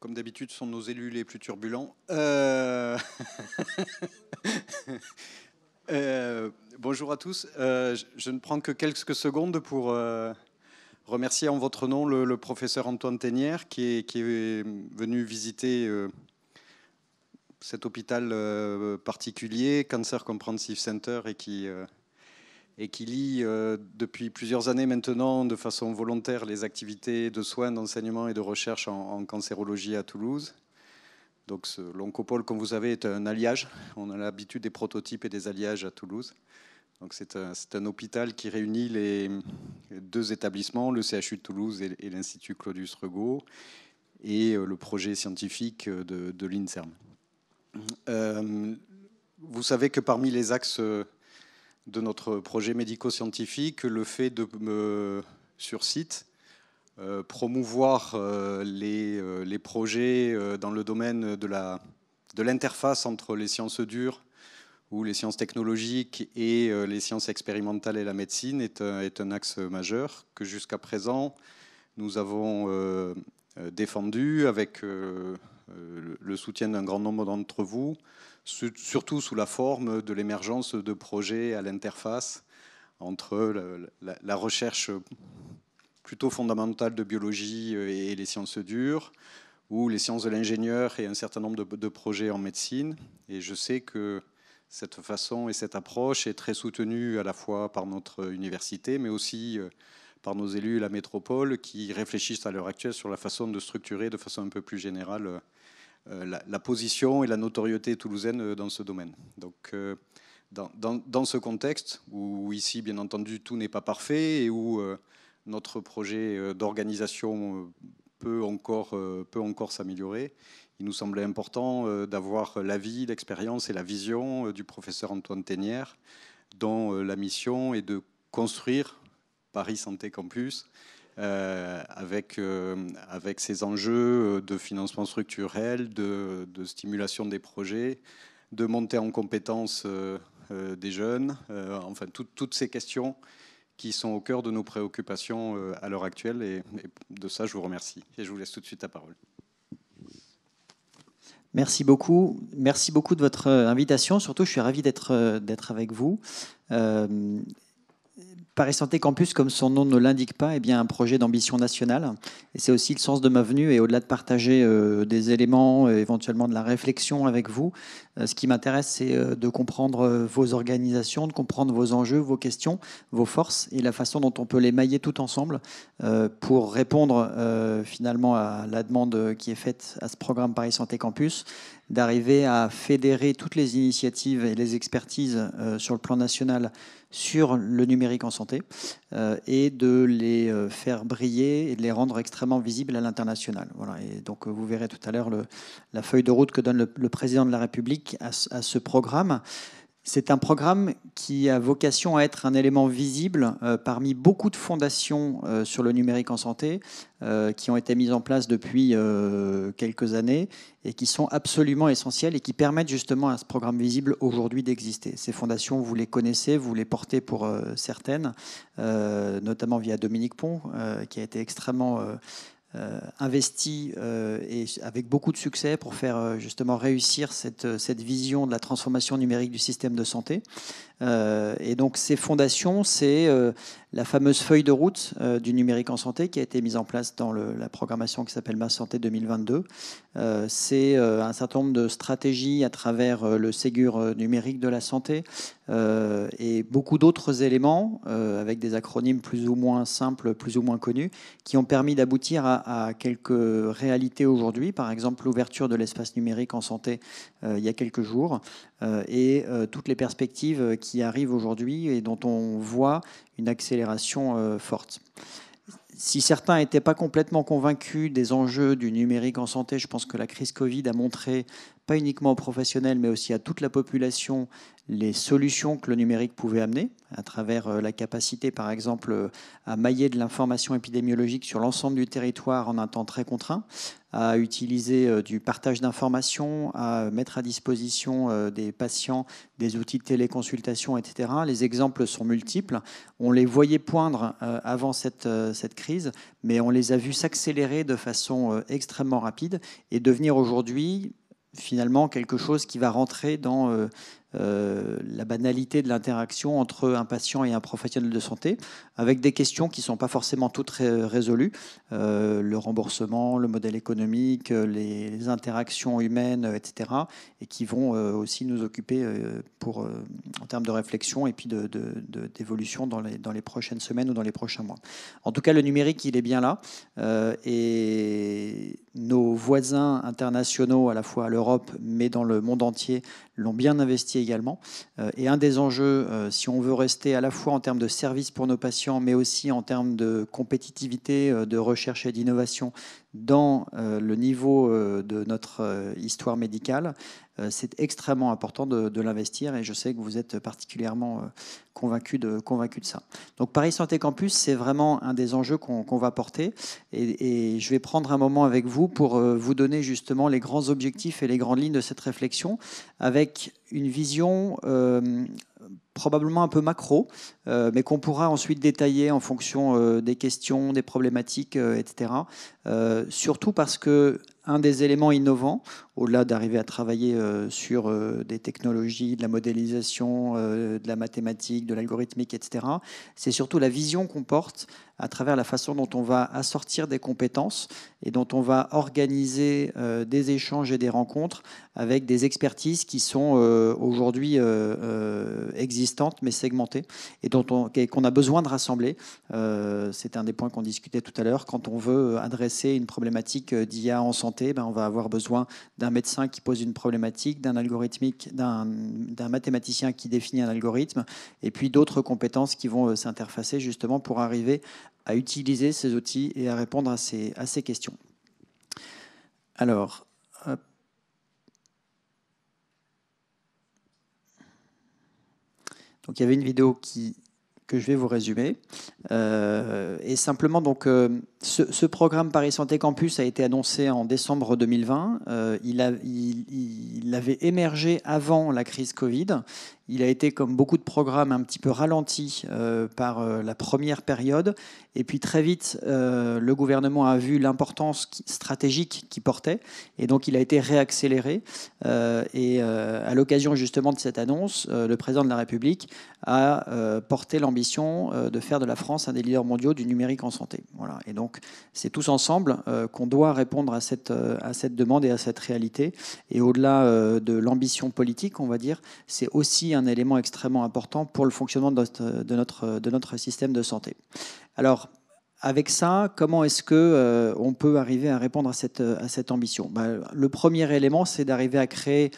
Comme d'habitude, sont nos élus les plus turbulents. Bonjour à tous. Je ne prends que quelques secondes pour remercier en votre nom le professeur Antoine Ténière qui est venu visiter cet hôpital particulier, Cancer Comprehensive Center, et qui lie depuis plusieurs années maintenant de façon volontaire les activités de soins, d'enseignement et de recherche en cancérologie à Toulouse. Donc l'oncopole, comme vous savez, est un alliage. On a l'habitude des prototypes et des alliages à Toulouse. Donc c'est un hôpital qui réunit les deux établissements, le CHU de Toulouse et l'Institut Claudius Regaud, et le projet scientifique de l'INSERM. Vous savez que parmi les axes de notre projet médico-scientifique, le fait de, sur site, promouvoir les projets dans le domaine de l'interface entre les sciences dures ou les sciences technologiques et les sciences expérimentales et la médecine est un axe majeur que jusqu'à présent nous avons défendu avec le soutien d'un grand nombre d'entre vous, surtout sous la forme de l'émergence de projets à l'interface entre la recherche plutôt fondamentale de biologie et les sciences dures, ou les sciences de l'ingénieur et un certain nombre de projets en médecine. Et je sais que cette façon et cette approche est très soutenue à la fois par notre université, mais aussi par nos élus et la métropole qui réfléchissent à l'heure actuelle sur la façon de structurer de façon un peu plus générale la position et la notoriété toulousaine dans ce domaine. Donc, dans ce contexte, où ici, bien entendu, tout n'est pas parfait et où notre projet d'organisation peut encore s'améliorer, il nous semblait important d'avoir l'avis, l'expérience et la vision du professeur Antoine Ténière, dont la mission est de construire Paris Santé Campus, avec ces enjeux de financement structurel, de stimulation des projets, de montée en compétences des jeunes, enfin toutes ces questions qui sont au cœur de nos préoccupations à l'heure actuelle. Et de ça, je vous remercie. Et je vous laisse tout de suite la parole. Merci beaucoup. Merci beaucoup de votre invitation. Surtout, je suis ravi d'être avec vous. Paris Santé Campus, comme son nom ne l'indique pas, est bien un projet d'ambition nationale. Et c'est aussi le sens de ma venue. Et au-delà de partager des éléments, éventuellement de la réflexion avec vous, ce qui m'intéresse, c'est de comprendre vos organisations, de comprendre vos enjeux, vos questions, vos forces et la façon dont on peut les mailler tout ensemble pour répondre finalement à la demande qui est faite à ce programme Paris Santé Campus, d'arriver à fédérer toutes les initiatives et les expertises sur le plan national sur le numérique en santé et de les faire briller et de les rendre extrêmement visibles à l'international. Voilà. Et donc vous verrez tout à l'heure la feuille de route que donne le président de la République à ce programme. C'est un programme qui a vocation à être un élément visible parmi beaucoup de fondations sur le numérique en santé qui ont été mises en place depuis quelques années et qui sont absolument essentielles et qui permettent justement à ce programme visible aujourd'hui d'exister. Ces fondations, vous les connaissez, vous les portez pour certaines, notamment via Dominique Pont, qui a été extrêmement investi et avec beaucoup de succès pour faire justement réussir cette vision de la transformation numérique du système de santé. Et donc ces fondations, c'est la fameuse feuille de route du numérique en santé qui a été mise en place dans la programmation qui s'appelle Ma Santé 2022. C'est un certain nombre de stratégies à travers le Ségur numérique de la santé et beaucoup d'autres éléments avec des acronymes plus ou moins simples, plus ou moins connus, qui ont permis d'aboutir à quelques réalités aujourd'hui. Par exemple, l'ouverture de l'espace numérique en santé il y a quelques jours et toutes les perspectives qui arrivent aujourd'hui et dont on voit une accélération forte. Si certains n'étaient pas complètement convaincus des enjeux du numérique en santé, je pense que la crise Covid a montré pas uniquement aux professionnels, mais aussi à toute la population, les solutions que le numérique pouvait amener, à travers la capacité, par exemple, à mailler de l'information épidémiologique sur l'ensemble du territoire en un temps très contraint, à utiliser du partage d'informations, à mettre à disposition des patients des outils de téléconsultation, etc. Les exemples sont multiples. On les voyait poindre avant cette crise, mais on les a vus s'accélérer de façon extrêmement rapide et devenir aujourd'hui finalement quelque chose qui va rentrer dans la banalité de l'interaction entre un patient et un professionnel de santé, avec des questions qui ne sont pas forcément toutes résolues. Le remboursement, le modèle économique, les interactions humaines, etc. Et qui vont aussi nous occuper en termes de réflexion et puis d'évolution dans les prochaines semaines ou dans les prochains mois. En tout cas, le numérique, il est bien là. Et nos voisins internationaux, à la fois à l'Europe, mais dans le monde entier, l'ont bien investi également. Et un des enjeux, si on veut rester à la fois en termes de services pour nos patients, mais aussi en termes de compétitivité, de recherche et d'innovation dans le niveau de notre histoire médicale, c'est extrêmement important de l'investir et je sais que vous êtes particulièrement convaincu de ça. Donc Paris Santé Campus, c'est vraiment un des enjeux qu'on va porter et je vais prendre un moment avec vous pour vous donner justement les grands objectifs et les grandes lignes de cette réflexion avec une vision probablement un peu macro, mais qu'on pourra ensuite détailler en fonction des questions, des problématiques, etc. Surtout parce que un des éléments innovants, au-delà d'arriver à travailler sur des technologies, de la modélisation, de la mathématique, de l'algorithmique, etc., c'est surtout la vision qu'on porte à travers la façon dont on va assortir des compétences et dont on va organiser des échanges et des rencontres avec des expertises qui sont aujourd'hui existantes mais segmentées et qu'on a besoin de rassembler. C'est un des points qu'on discutait tout à l'heure. Quand on veut adresser une problématique d'IA en santé, on va avoir besoin d'un médecin qui pose une problématique, d'un mathématicien qui définit un algorithme et puis d'autres compétences qui vont s'interfacer justement pour arriver à utiliser ces outils et à répondre à ces questions. Alors, donc il y avait une vidéo que je vais vous résumer. Et simplement, donc, ce programme Paris Santé Campus a été annoncé en décembre 2020. Il avait émergé avant la crise Covid. Il a été, comme beaucoup de programmes, un petit peu ralenti par la première période. Et puis très vite, le gouvernement a vu l'importance stratégique qu'il portait. Et donc, il a été réaccéléré. Et à l'occasion justement de cette annonce, le président de la République a porté l'ambition de faire de la France un des leaders mondiaux du numérique en santé. Voilà. Et donc, c'est tous ensemble qu'on doit répondre à cette demande et à cette réalité. Et au-delà de l'ambition politique, on va dire, c'est aussi un élément extrêmement important pour le fonctionnement de notre système de santé. Alors, avec ça, comment est-ce qu'on peut arriver à répondre à cette ambition ? Le premier élément, c'est d'arriver à créer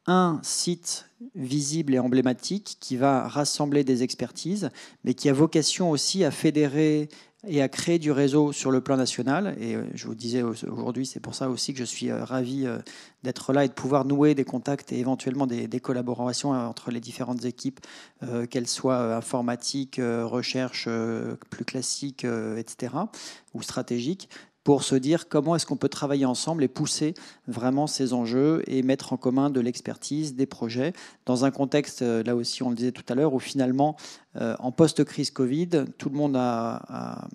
un site visible et emblématique qui va rassembler des expertises, mais qui a vocation aussi à fédérer et à créer du réseau sur le plan national. Et je vous disais aujourd'hui, c'est pour ça aussi que je suis ravi d'être là et de pouvoir nouer des contacts et éventuellement des collaborations entre les différentes équipes, qu'elles soient informatiques, recherche plus classique, etc., ou stratégiques, pour se dire comment est-ce qu'on peut travailler ensemble et pousser vraiment ces enjeux et mettre en commun de l'expertise, des projets, dans un contexte, là aussi on le disait tout à l'heure, où finalement, en post-crise Covid, tout le monde a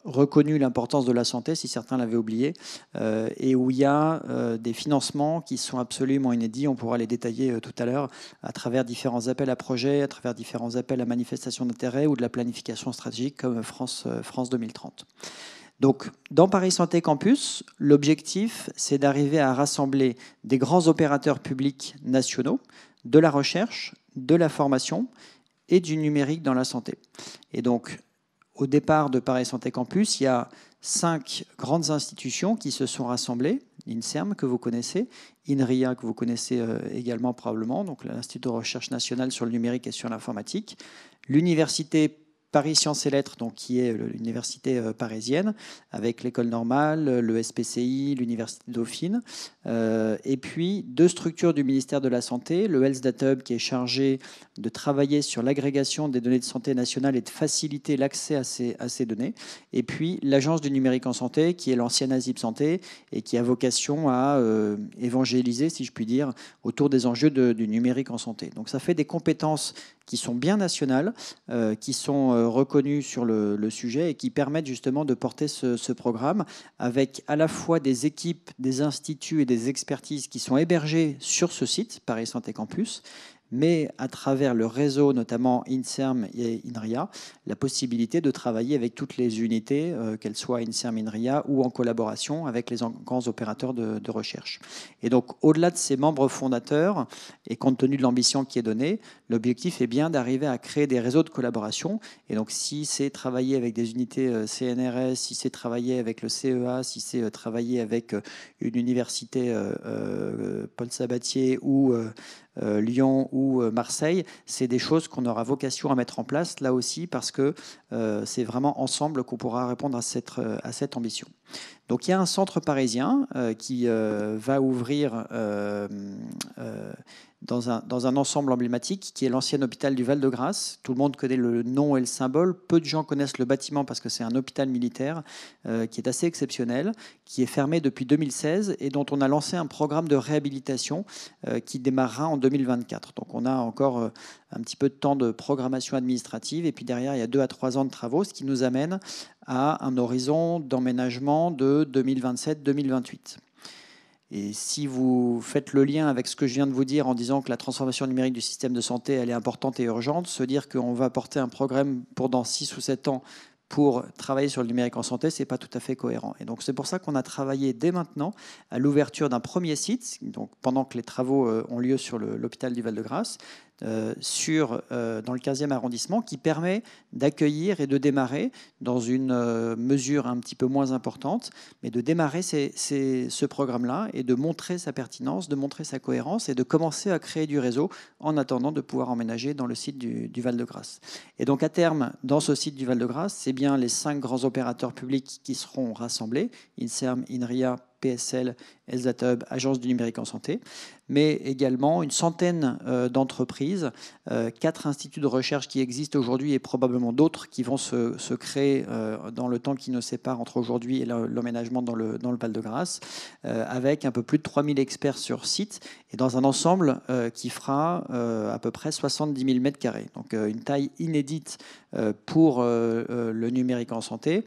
reconnu l'importance de la santé, si certains l'avaient oublié, et où il y a des financements qui sont absolument inédits. On pourra les détailler tout à l'heure à travers différents appels à projets, à travers différents appels à manifestation d'intérêt ou de la planification stratégique comme France 2030. Donc, dans Paris Santé Campus, l'objectif, c'est d'arriver à rassembler des grands opérateurs publics nationaux, de la recherche, de la formation et du numérique dans la santé. Et donc, au départ de Paris Santé Campus, il y a 5 grandes institutions qui se sont rassemblées. l'INSERM que vous connaissez, INRIA que vous connaissez également probablement, donc l'Institut de recherche nationale sur le numérique et sur l'informatique, l'Université Paris Sciences et Lettres, donc, qui est l'université parisienne, avec l'École normale, le SPCI, l'Université Dauphine, et puis 2 structures du ministère de la Santé, le Health Data Hub qui est chargé de travailler sur l'agrégation des données de santé nationale et de faciliter l'accès à ces données, et puis l'Agence du numérique en santé, qui est l'ancienne ASIP Santé, et qui a vocation à évangéliser, si je puis dire, autour des enjeux du numérique en santé. Donc ça fait des compétences qui sont bien nationales, qui sont reconnues sur le sujet et qui permettent justement de porter ce programme avec à la fois des équipes, des instituts et des expertises qui sont hébergées sur ce site, Paris Santé Campus, mais à travers le réseau, notamment INSERM et INRIA, la possibilité de travailler avec toutes les unités, qu'elles soient INSERM, INRIA ou en collaboration avec les grands opérateurs de recherche. Et donc, au-delà de ces membres fondateurs, et compte tenu de l'ambition qui est donnée, l'objectif est bien d'arriver à créer des réseaux de collaboration. Et donc, si c'est travailler avec des unités CNRS, si c'est travailler avec le CEA, si c'est travailler avec une université Paul Sabatier ou Lyon ou Marseille, c'est des choses qu'on aura vocation à mettre en place là aussi parce que c'est vraiment ensemble qu'on pourra répondre à cette ambition. Donc il y a un centre parisien qui va ouvrir dans un ensemble emblématique qui est l'ancien hôpital du Val-de-Grâce. Tout le monde connaît le nom et le symbole. Peu de gens connaissent le bâtiment parce que c'est un hôpital militaire qui est assez exceptionnel, qui est fermé depuis 2016 et dont on a lancé un programme de réhabilitation qui démarrera en 2024. Donc on a encore un petit peu de temps de programmation administrative et puis derrière il y a 2 à 3 ans de travaux, ce qui nous amène à un horizon d'emménagement de 2027-2028. Et si vous faites le lien avec ce que je viens de vous dire en disant que la transformation numérique du système de santé, elle est importante et urgente, se dire qu'on va porter un programme pour dans 6 ou 7 ans pour travailler sur le numérique en santé, ce n'est pas tout à fait cohérent. Et donc c'est pour ça qu'on a travaillé dès maintenant à l'ouverture d'un premier site, donc pendant que les travaux ont lieu sur l'hôpital du Val-de-Grâce, dans le 15e arrondissement, qui permet d'accueillir et de démarrer dans une mesure un petit peu moins importante, mais de démarrer ce programme-là et de montrer sa pertinence, de montrer sa cohérence et de commencer à créer du réseau en attendant de pouvoir emménager dans le site du Val-de-Grâce. Et donc à terme, dans ce site du Val-de-Grâce, c'est bien les 5 grands opérateurs publics qui seront rassemblés, INSERM, INRIA, PSL, Health Data Hub, Agence du numérique en santé, mais également une centaine d'entreprises, 4 instituts de recherche qui existent aujourd'hui et probablement d'autres qui vont se créer dans le temps qui nous sépare entre aujourd'hui et l'emménagement dans le Val-de-Grâce, avec un peu plus de 3000 experts sur site et dans un ensemble qui fera à peu près 70 000 m². Donc une taille inédite pour le numérique en santé.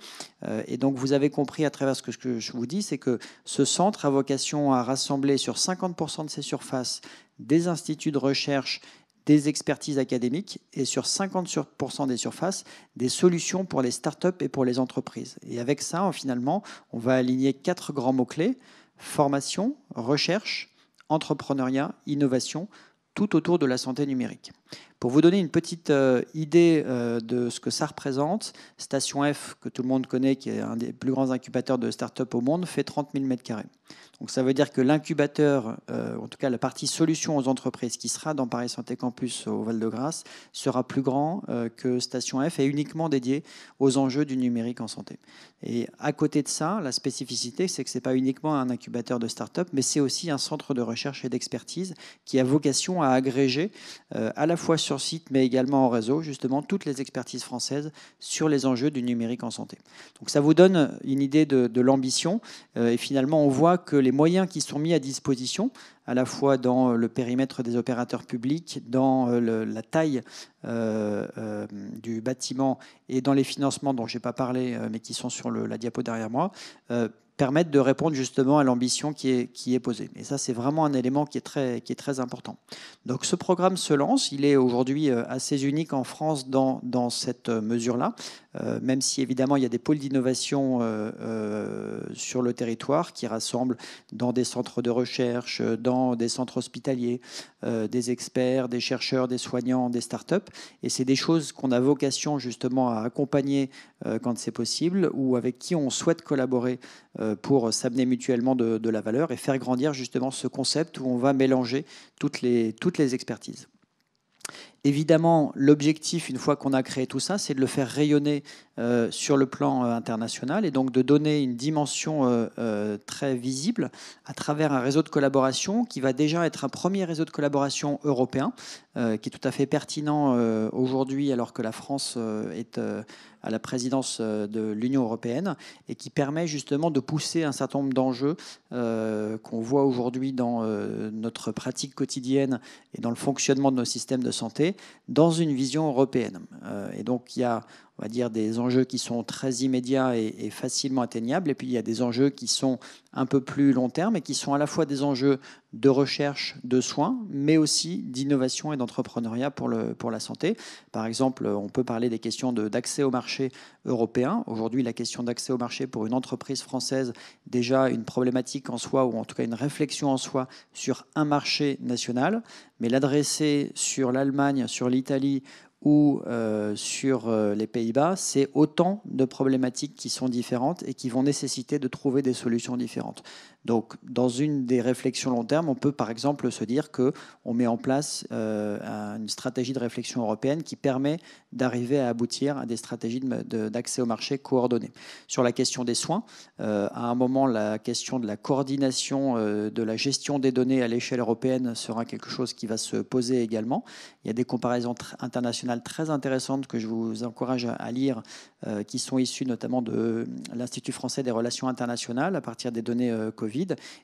Et donc vous avez compris à travers ce que je vous dis, c'est que ce centre a vocation à rassembler sur 50% de ses surfaces des instituts de recherche, des expertises académiques et sur 50% des surfaces, des solutions pour les startups et pour les entreprises. Et avec ça, finalement, on va aligner 4 grands mots-clés: formation, recherche, entrepreneuriat, innovation, tout autour de la santé numérique. Pour vous donner une petite idée de ce que ça représente, Station F, que tout le monde connaît, qui est un des plus grands incubateurs de start-up au monde, fait 30 000 m². Donc ça veut dire que l'incubateur, en tout cas la partie solution aux entreprises qui sera dans Paris Santé Campus au Val-de-Grâce, sera plus grand que Station F et uniquement dédié aux enjeux du numérique en santé. Et à côté de ça, la spécificité, c'est que ce n'est pas uniquement un incubateur de start-up, mais c'est aussi un centre de recherche et d'expertise qui a vocation à agréger à la fois sur site, mais également en réseau, justement, toutes les expertises françaises sur les enjeux du numérique en santé. Donc ça vous donne une idée de l'ambition. Et finalement, on voit que les moyens qui sont mis à disposition, à la fois dans le périmètre des opérateurs publics, dans la taille du bâtiment et dans les financements dont je n'ai pas parlé, mais qui sont sur la diapo derrière moi, permettent de répondre justement à l'ambition qui est posée. Et ça, c'est vraiment un élément qui est très important. Donc ce programme se lance, il est aujourd'hui assez unique en France dans cette mesure-là, même si évidemment il y a des pôles d'innovation sur le territoire qui rassemblent dans des centres de recherche, dans des centres hospitaliers, des experts, des chercheurs, des soignants, des startups. Et c'est des choses qu'on a vocation justement à accompagner quand c'est possible ou avec qui on souhaite collaborer pour s'amener mutuellement de la valeur et faire grandir justement ce concept où on va mélanger toutes les expertises. Évidemment, l'objectif, une fois qu'on a créé tout ça, c'est de le faire rayonner sur le plan international et donc de donner une dimension très visible à travers un réseau de collaboration qui va déjà être un premier réseau de collaboration européen qui est tout à fait pertinent aujourd'hui alors que la France est à la présidence de l'Union européenne et qui permet justement de pousser un certain nombre d'enjeux qu'on voit aujourd'hui dans notre pratique quotidienne et dans le fonctionnement de nos systèmes de santé dans une vision européenne. Et donc il y a, on va dire, des enjeux qui sont très immédiats et facilement atteignables. Et puis, il y a des enjeux qui sont un peu plus long terme et qui sont à la fois des enjeux de recherche, de soins, mais aussi d'innovation et d'entrepreneuriat pour la santé. Par exemple, on peut parler des questions d'accès au marché européen. Aujourd'hui, la question d'accès au marché pour une entreprise française, déjà une problématique en soi, ou en tout cas une réflexion en soi sur un marché national, mais l'adresser sur l'Allemagne, sur l'Italie, ou sur les Pays-Bas, c'est autant de problématiques qui sont différentes et qui vont nécessiter de trouver des solutions différentes. Donc, dans une des réflexions long terme, on peut par exemple se dire qu'on met en place une stratégie de réflexion européenne qui permet d'arriver à aboutir à des stratégies d'accès au marché coordonnées. Sur la question des soins, à un moment, la question de la coordination de la gestion des données à l'échelle européenne sera quelque chose qui va se poser également. Il y a des comparaisons internationales très intéressantes que je vous encourage à lire, qui sont issues notamment de l'Institut français des relations internationales à partir des données Covid,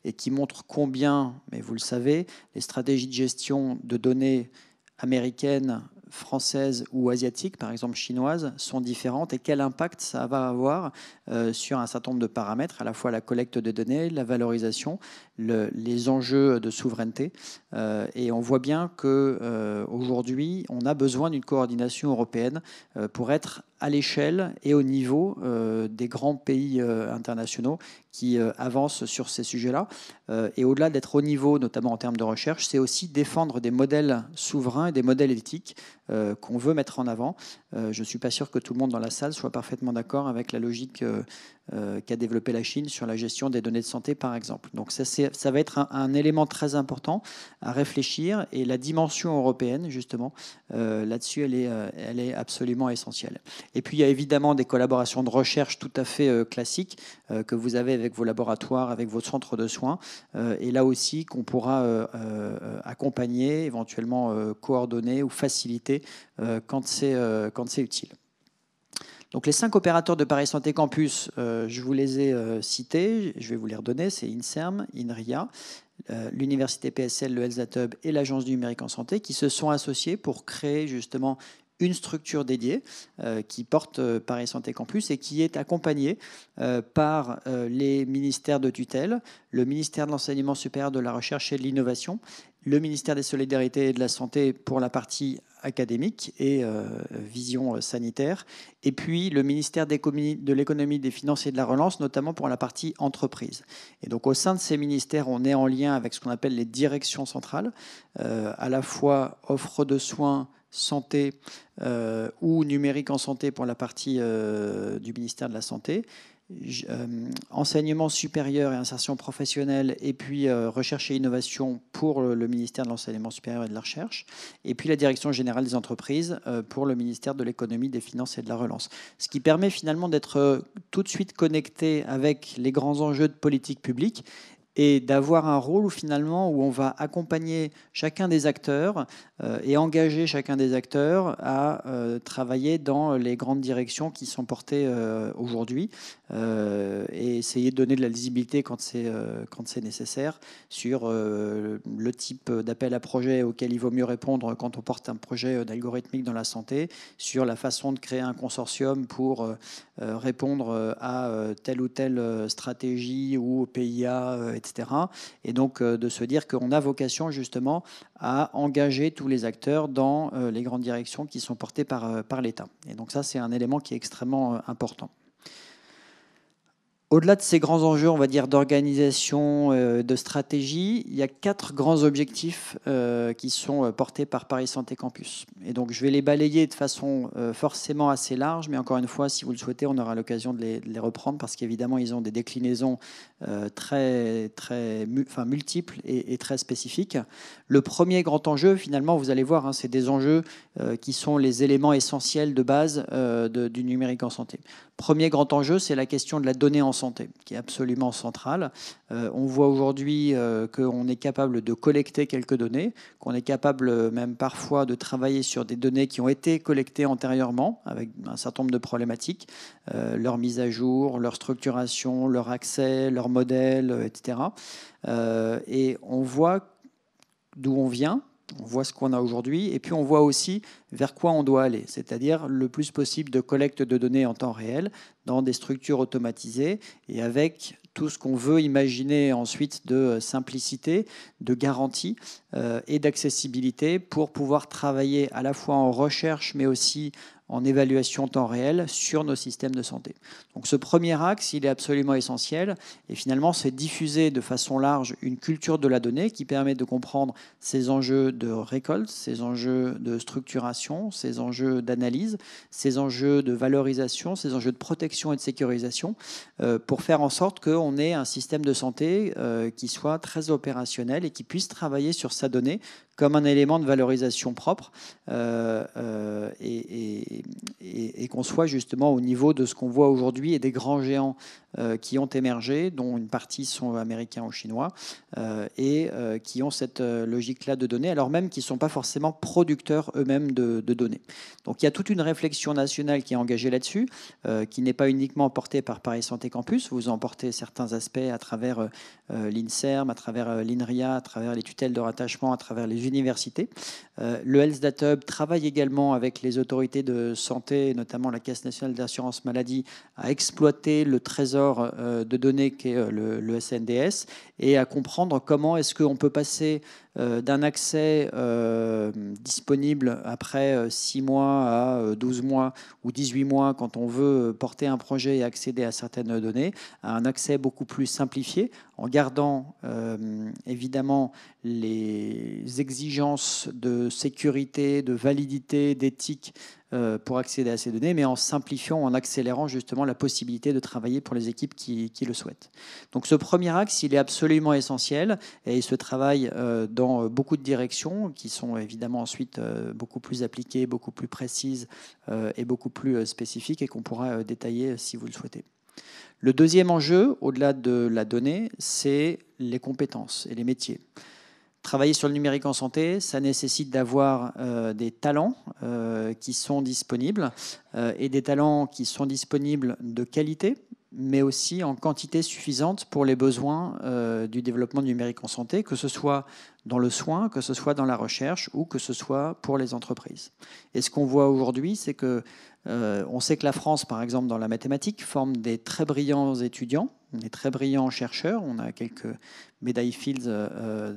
et qui montrent combien, mais vous le savez, les stratégies de gestion de données américaines, françaises ou asiatiques, par exemple chinoises, sont différentes et quel impact ça va avoir sur un certain nombre de paramètres, à la fois la collecte de données, la valorisation, les enjeux de souveraineté. Et on voit bien qu'aujourd'hui, on a besoin d'une coordination européenne pour être à l'échelle et au niveau des grands pays internationaux qui avancent sur ces sujets-là. Et au-delà d'être au niveau, notamment en termes de recherche, c'est aussi défendre des modèles souverains et des modèles éthiques qu'on veut mettre en avant. Je ne suis pas sûr que tout le monde dans la salle soit parfaitement d'accord avec la logique qu'a développée la Chine sur la gestion des données de santé, par exemple. Donc ça va être un élément très important à réfléchir, et la dimension européenne, justement, là-dessus, elle est absolument essentielle. Et puis, il y a évidemment des collaborations de recherche tout à fait classiques que vous avez avec vos laboratoires, avec vos centres de soins, et là aussi qu'on pourra accompagner, éventuellement coordonner ou faciliter quand c'est utile. Donc les 5 opérateurs de Paris Santé Campus, je vous les ai cités, je vais vous les redonner, c'est INSERM, INRIA, l'Université PSL, le Health Hub et l'Agence du numérique en santé qui se sont associés pour créer justement une structure dédiée qui porte Paris Santé Campus et qui est accompagnée par les ministères de tutelle, le ministère de l'Enseignement supérieur, de la Recherche et de l'Innovation, le ministère des Solidarités et de la Santé pour la partie académique et vision sanitaire, et puis le ministère de l'Économie, des Finances et de la Relance, notamment pour la partie entreprise. Et donc au sein de ces ministères, on est en lien avec ce qu'on appelle les directions centrales, à la fois offre de soins, santé ou numérique en santé pour la partie du ministère de la Santé, enseignement supérieur et insertion professionnelle, et puis recherche et innovation pour le ministère de l'Enseignement supérieur et de la Recherche, et puis la direction générale des entreprises pour le ministère de l'Économie, des Finances et de la Relance. Ce qui permet finalement d'être tout de suite connecté avec les grands enjeux de politique publique et d'avoir un rôle où finalement où on va accompagner chacun des acteurs et engager chacun des acteurs à travailler dans les grandes directions qui sont portées aujourd'hui et essayer de donner de la lisibilité quand c'est nécessaire sur le type d'appel à projet auquel il vaut mieux répondre quand on porte un projet d'algorithmique dans la santé, sur la façon de créer un consortium pour répondre à telle ou telle stratégie ou au PIA, etc. Et donc de se dire qu'on a vocation justement à engager tous les acteurs dans les grandes directions qui sont portées par l'État. Et donc ça, c'est un élément qui est extrêmement important. Au-delà de ces grands enjeux, on va dire, d'organisation, de stratégie, il y a 4 grands objectifs qui sont portés par Paris Santé Campus. Et donc, je vais les balayer de façon forcément assez large, mais encore une fois, si vous le souhaitez, on aura l'occasion de les reprendre parce qu'évidemment, ils ont des déclinaisons multiples et très spécifiques. Le premier grand enjeu, finalement, vous allez voir, c'est des enjeux qui sont les éléments essentiels de base du numérique en santé. Premier grand enjeu, c'est la question de la donnée en santé, qui est absolument centrale. On voit aujourd'hui qu'on est capable de collecter quelques données, qu'on est capable même parfois de travailler sur des données qui ont été collectées antérieurement, avec un certain nombre de problématiques, leur mise à jour, leur structuration, leur accès, leur modèle, etc. Et on voit d'où on vient, on voit ce qu'on a aujourd'hui, et puis on voit aussi vers quoi on doit aller, c'est-à-dire le plus possible de collecte de données en temps réel dans des structures automatisées et avec tout ce qu'on veut imaginer ensuite de simplicité, de garantie et d'accessibilité pour pouvoir travailler à la fois en recherche mais aussi en évaluation temps réel sur nos systèmes de santé. Donc ce premier axe, il est absolument essentiel et finalement c'est diffuser de façon large une culture de la donnée qui permet de comprendre ces enjeux de récolte, ces enjeux de structuration, ces enjeux d'analyse, ces enjeux de valorisation, ces enjeux de protection et de sécurisation pour faire en sorte qu'on ait un système de santé qui soit très opérationnel et qui puisse travailler sur sa donnée comme un élément de valorisation propre et qu'on soit justement au niveau de ce qu'on voit aujourd'hui et des grands géants qui ont émergé, dont une partie sont américains ou chinois, et qui ont cette logique-là de données, alors même qu'ils ne sont pas forcément producteurs eux-mêmes de données. Donc il y a toute une réflexion nationale qui est engagée là-dessus, qui n'est pas uniquement portée par Paris Santé Campus. Vous en portez certains aspects à travers l'INSERM, à travers l'INRIA, à travers les tutelles de rattachement, à travers les universités. Le Health Data Hub travaille également avec les autorités de santé, notamment la Caisse nationale d'assurance maladie, à exploiter le trésor de données qu'est le SNDS et à comprendre comment est-ce qu'on peut passer d'un accès disponible après 6 mois à 12 mois ou 18 mois quand on veut porter un projet et accéder à certaines données, à un accès beaucoup plus simplifié en gardant évidemment les exigences de sécurité, de validité, d'éthique pour accéder à ces données, mais en simplifiant, en accélérant justement la possibilité de travailler pour les équipes qui le souhaitent. Donc ce premier axe, il est absolument essentiel et il se travaille dans beaucoup de directions qui sont évidemment ensuite beaucoup plus appliquées, beaucoup plus précises et beaucoup plus spécifiques et qu'on pourra détailler si vous le souhaitez. Le deuxième enjeu, au-delà de la donnée, c'est les compétences et les métiers. Travailler sur le numérique en santé, ça nécessite d'avoir des talents qui sont disponibles et des talents qui sont disponibles de qualité, mais aussi en quantité suffisante pour les besoins du développement numérique en santé, que ce soit dans le soin, que ce soit dans la recherche ou que ce soit pour les entreprises. Et ce qu'on voit aujourd'hui, c'est que on sait que la France, par exemple, dans la mathématique, forme des très brillants étudiants, des très brillants chercheurs. On a quelques médailles Fields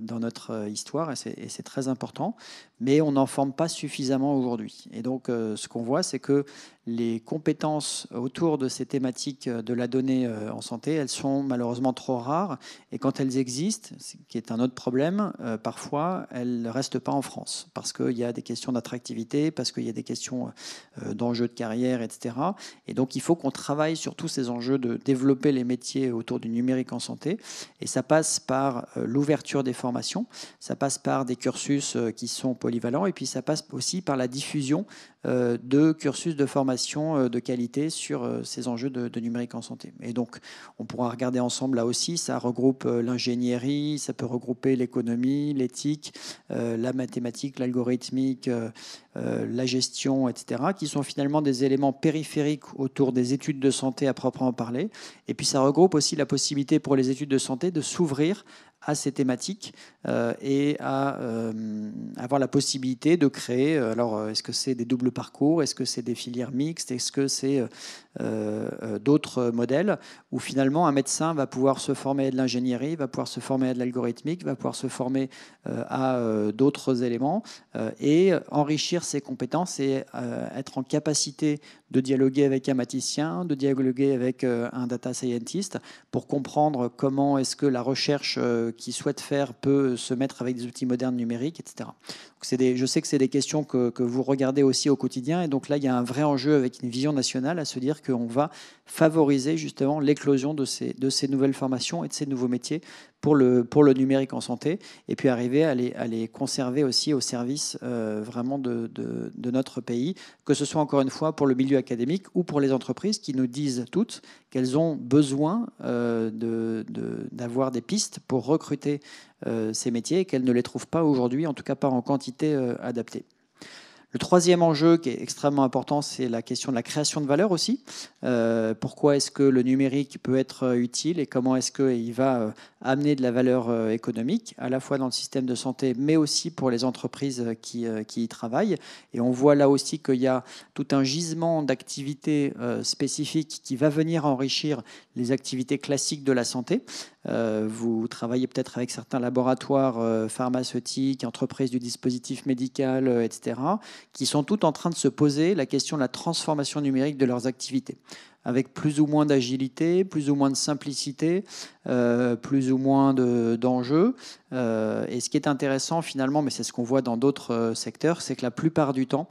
dans notre histoire et c'est très important, mais on n'en forme pas suffisamment aujourd'hui. Et donc, ce qu'on voit, c'est que les compétences autour de ces thématiques de la donnée en santé, elles sont malheureusement trop rares. Et quand elles existent, ce qui est un autre problème, parfois, elles ne restent pas en France parce qu'il y a des questions d'attractivité, parce qu'il y a des questions d'enjeux de carrière, etc. Et donc, il faut qu'on travaille sur tous ces enjeux de développer les métiers autour du numérique en santé. Et ça passe par l'ouverture des formations, ça passe par des cursus qui sont polyvalents, et puis ça passe aussi par la diffusion de cursus de formation de qualité sur ces enjeux de numérique en santé. Et donc, on pourra regarder ensemble là aussi, ça regroupe l'ingénierie, ça peut regrouper l'économie, l'éthique, la mathématique, l'algorithmique, la gestion, etc., qui sont finalement des éléments périphériques autour des études de santé à proprement parler. Et puis ça regroupe aussi la possibilité pour les études de santé de s'ouvrir à ces thématiques et à avoir la possibilité de créer, alors est-ce que c'est des doubles parcours, est-ce que c'est des filières mixtes, est-ce que c'est d'autres modèles où finalement un médecin va pouvoir se former à de l'ingénierie, va pouvoir se former à de l'algorithmique, va pouvoir se former à d'autres éléments et enrichir ses compétences et être en capacité de dialoguer avec un mathématicien, de dialoguer avec un data scientist pour comprendre comment est-ce que la recherche qu'il souhaite faire peut se mettre avec des outils modernes numériques, etc. Donc je sais que c'est des questions que vous regardez aussi au quotidien et donc là il y a un vrai enjeu avec une vision nationale à se dire qu'on va favoriser justement l'éclosion de ces nouvelles formations et de ces nouveaux métiers pour le numérique en santé et puis arriver à les conserver aussi au service vraiment de notre pays, que ce soit encore une fois pour le milieu académique ou pour les entreprises qui nous disent toutes qu'elles ont besoin d'avoir des pistes pour recruter ces métiers et qu'elles ne les trouvent pas aujourd'hui, en tout cas pas en quantité adaptée. Le troisième enjeu qui est extrêmement important, c'est la question de la création de valeur aussi. Pourquoi est-ce que le numérique peut être utile et comment est-ce qu'il va amener de la valeur économique, à la fois dans le système de santé, mais aussi pour les entreprises qui y travaillent. Et on voit là aussi qu'il y a tout un gisement d'activités spécifiques qui va venir enrichir les activités classiques de la santé. Vous travaillez peut-être avec certains laboratoires pharmaceutiques, entreprises du dispositif médical, etc., qui sont toutes en train de se poser la question de la transformation numérique de leurs activités, avec plus ou moins d'agilité, plus ou moins de simplicité, plus ou moins d'enjeux. Et ce qui est intéressant finalement, mais c'est ce qu'on voit dans d'autres secteurs, c'est que la plupart du temps,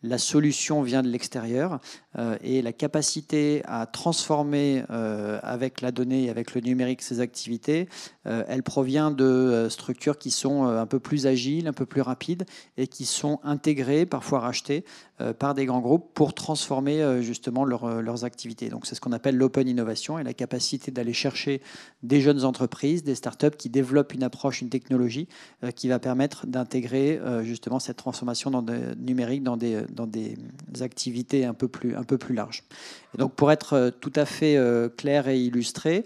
la solution vient de l'extérieur et la capacité à transformer avec la donnée et avec le numérique ces activités, elle provient de structures qui sont un peu plus agiles, un peu plus rapides et qui sont intégrées, parfois rachetées par des grands groupes pour transformer justement leurs activités. Donc c'est ce qu'on appelle l'open innovation et la capacité d'aller chercher des jeunes entreprises, des startups qui développent une approche, une technologie qui va permettre d'intégrer justement cette transformation numérique dans des activités un peu plus larges. Et donc pour être tout à fait clair et illustré,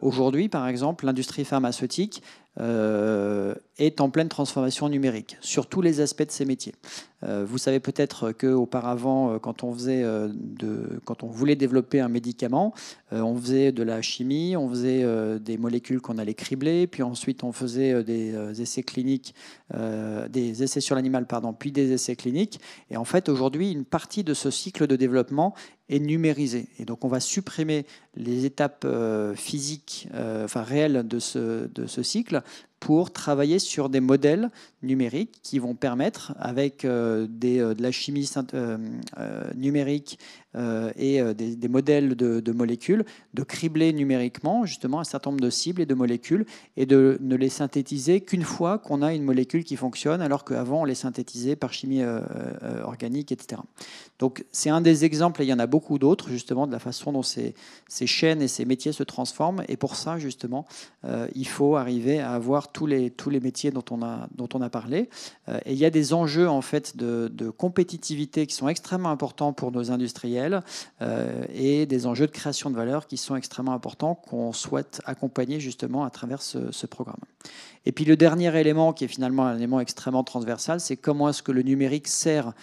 aujourd'hui par exemple, l'industrie pharmaceutique est en pleine transformation numérique sur tous les aspects de ses métiers. Vous savez peut-être qu'auparavant, quand on voulait développer un médicament, on faisait de la chimie, on faisait des molécules qu'on allait cribler, puis ensuite on faisait des essais cliniques, des essais sur l'animal, puis des essais cliniques. Et en fait, aujourd'hui, une partie de ce cycle de développement est numérisée. Et donc, on va supprimer les étapes physiques, réelles de ce cycle pour travailler sur des modèles numériques qui vont permettre, avec de la chimie numérique et des modèles de molécules, de cribler numériquement justement un certain nombre de cibles et de molécules et de ne les synthétiser qu'une fois qu'on a une molécule qui fonctionne, alors qu'avant on les synthétisait par chimie organique, etc. Donc c'est un des exemples, et il y en a beaucoup d'autres justement, de la façon dont ces chaînes et ces métiers se transforment. Et pour ça justement, il faut arriver à avoir tous les métiers dont on a parlé. Et il y a des enjeux en fait de compétitivité qui sont extrêmement importants pour nos industriels et des enjeux de création de valeur qui sont extrêmement importants qu'on souhaite accompagner justement à travers ce programme. Et puis le dernier élément, qui est finalement un élément extrêmement transversal, c'est comment est-ce que le numérique sert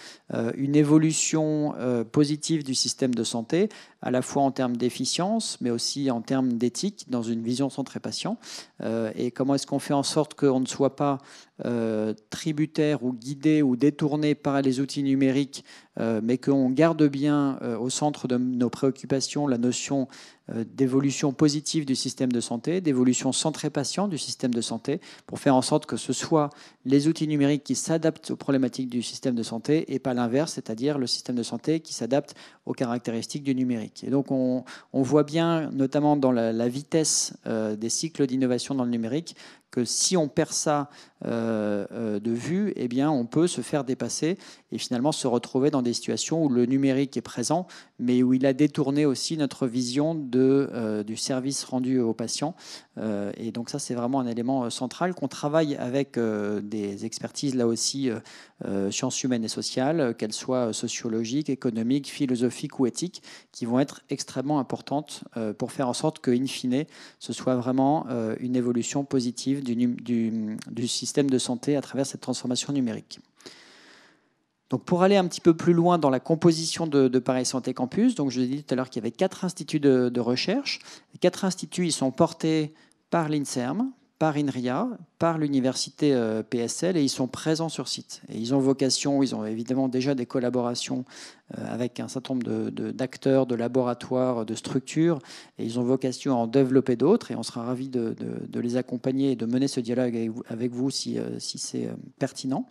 une évolution positive du système de santé, à la fois en termes d'efficience, mais aussi en termes d'éthique, dans une vision centrée patient. Et comment est-ce qu'on fait en sorte qu'on ne soit pas tributaire ou guidé ou détourné par les outils numériques, mais qu'on garde bien au centre de nos préoccupations la notion d'évolution positive du système de santé, d'évolution centrée patient du système de santé, pour faire en sorte que ce soit les outils numériques qui s'adaptent aux problématiques du système de santé et pas l'inverse, c'est-à-dire le système de santé qui s'adapte aux caractéristiques du numérique. Et donc on voit bien, notamment dans la vitesse des cycles d'innovation dans le numérique, que si on perd ça de vue, eh bien, on peut se faire dépasser et finalement se retrouver dans des situations où le numérique est présent, mais où il a détourné aussi notre vision du service rendu aux patients. Et donc ça, c'est vraiment un élément central qu'on travaille avec des expertises, là aussi, sciences humaines et sociales, qu'elles soient sociologiques, économiques, philosophiques ou éthiques, qui vont être extrêmement importantes pour faire en sorte que, in fine, ce soit vraiment une évolution positive du système de santé à travers cette transformation numérique. Donc pour aller un petit peu plus loin dans la composition de Paris Santé Campus, donc je vous ai dit tout à l'heure qu'il y avait 4 instituts de recherche. Les 4 instituts, ils sont portés par l'INSERM, par INRIA, par l'université PSL, et ils sont présents sur site. Et ils ont vocation, ils ont évidemment déjà des collaborations avec un certain nombre d'acteurs, de laboratoires, de structures, et ils ont vocation à en développer d'autres, et on sera ravis de les accompagner et de mener ce dialogue avec vous si c'est pertinent.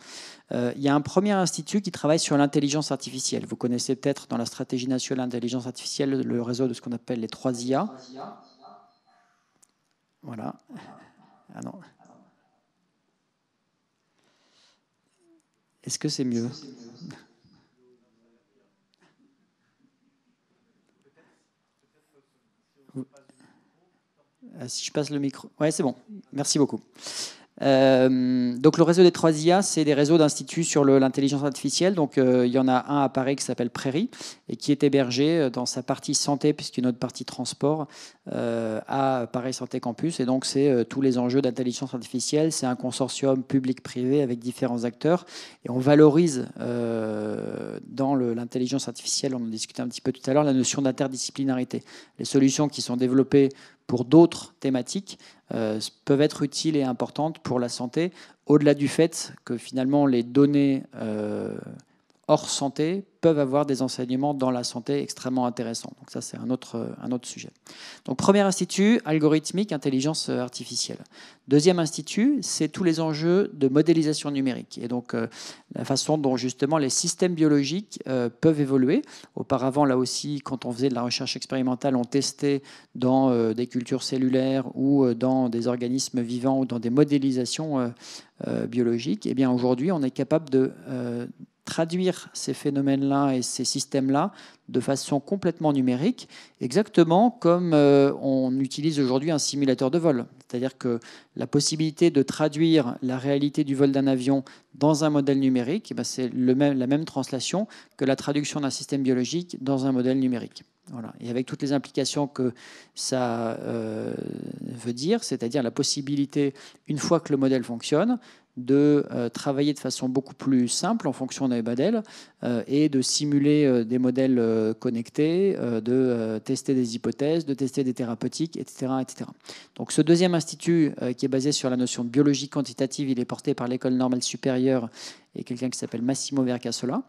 Il y a un premier institut qui travaille sur l'intelligence artificielle. Vous connaissez peut-être dans la stratégie nationale d'intelligence artificielle le réseau de ce qu'on appelle les 3 IA. Voilà. Ah non. Est-ce que c'est mieux? Si je passe le micro. Ouais, c'est bon. Merci beaucoup. Donc le réseau des 3 IA, c'est des réseaux d'instituts sur l'intelligence artificielle. Donc il y en a un à Paris qui s'appelle Prairie et qui est hébergé dans sa partie santé, puisqu'il y a une autre partie transport, à Paris Santé Campus. Et donc c'est tous les enjeux d'intelligence artificielle. C'est un consortium public-privé avec différents acteurs. Et on valorise dans l'intelligence artificielle, on en discutait un petit peu tout à l'heure, la notion d'interdisciplinarité. Les solutions qui sont développées pour d'autres thématiques peuvent être utiles et importantes pour la santé, au-delà du fait que finalement les données hors santé peuvent avoir des enseignements dans la santé extrêmement intéressants. Donc ça, c'est un autre sujet. Donc premier institut, algorithmique, intelligence artificielle. Deuxième institut, c'est tous les enjeux de modélisation numérique. Et donc la façon dont justement les systèmes biologiques peuvent évoluer. Auparavant, là aussi, quand on faisait de la recherche expérimentale, on testait dans des cultures cellulaires ou dans des organismes vivants ou dans des modélisations biologiques. Et bien aujourd'hui, on est capable de traduire ces phénomènes-là et ces systèmes-là de façon complètement numérique, exactement comme on utilise aujourd'hui un simulateur de vol. C'est-à-dire que la possibilité de traduire la réalité du vol d'un avion dans un modèle numérique, c'est la même translation que la traduction d'un système biologique dans un modèle numérique. Voilà. Et avec toutes les implications que ça veut dire, c'est-à-dire la possibilité, une fois que le modèle fonctionne, de travailler de façon beaucoup plus simple en fonction des modèles et de simuler des modèles connectés, de tester des hypothèses, de tester des thérapeutiques, etc., etc. Donc ce deuxième institut qui est basé sur la notion de biologie quantitative, il est porté par l'École normale supérieure et quelqu'un qui s'appelle Massimo Vercasola,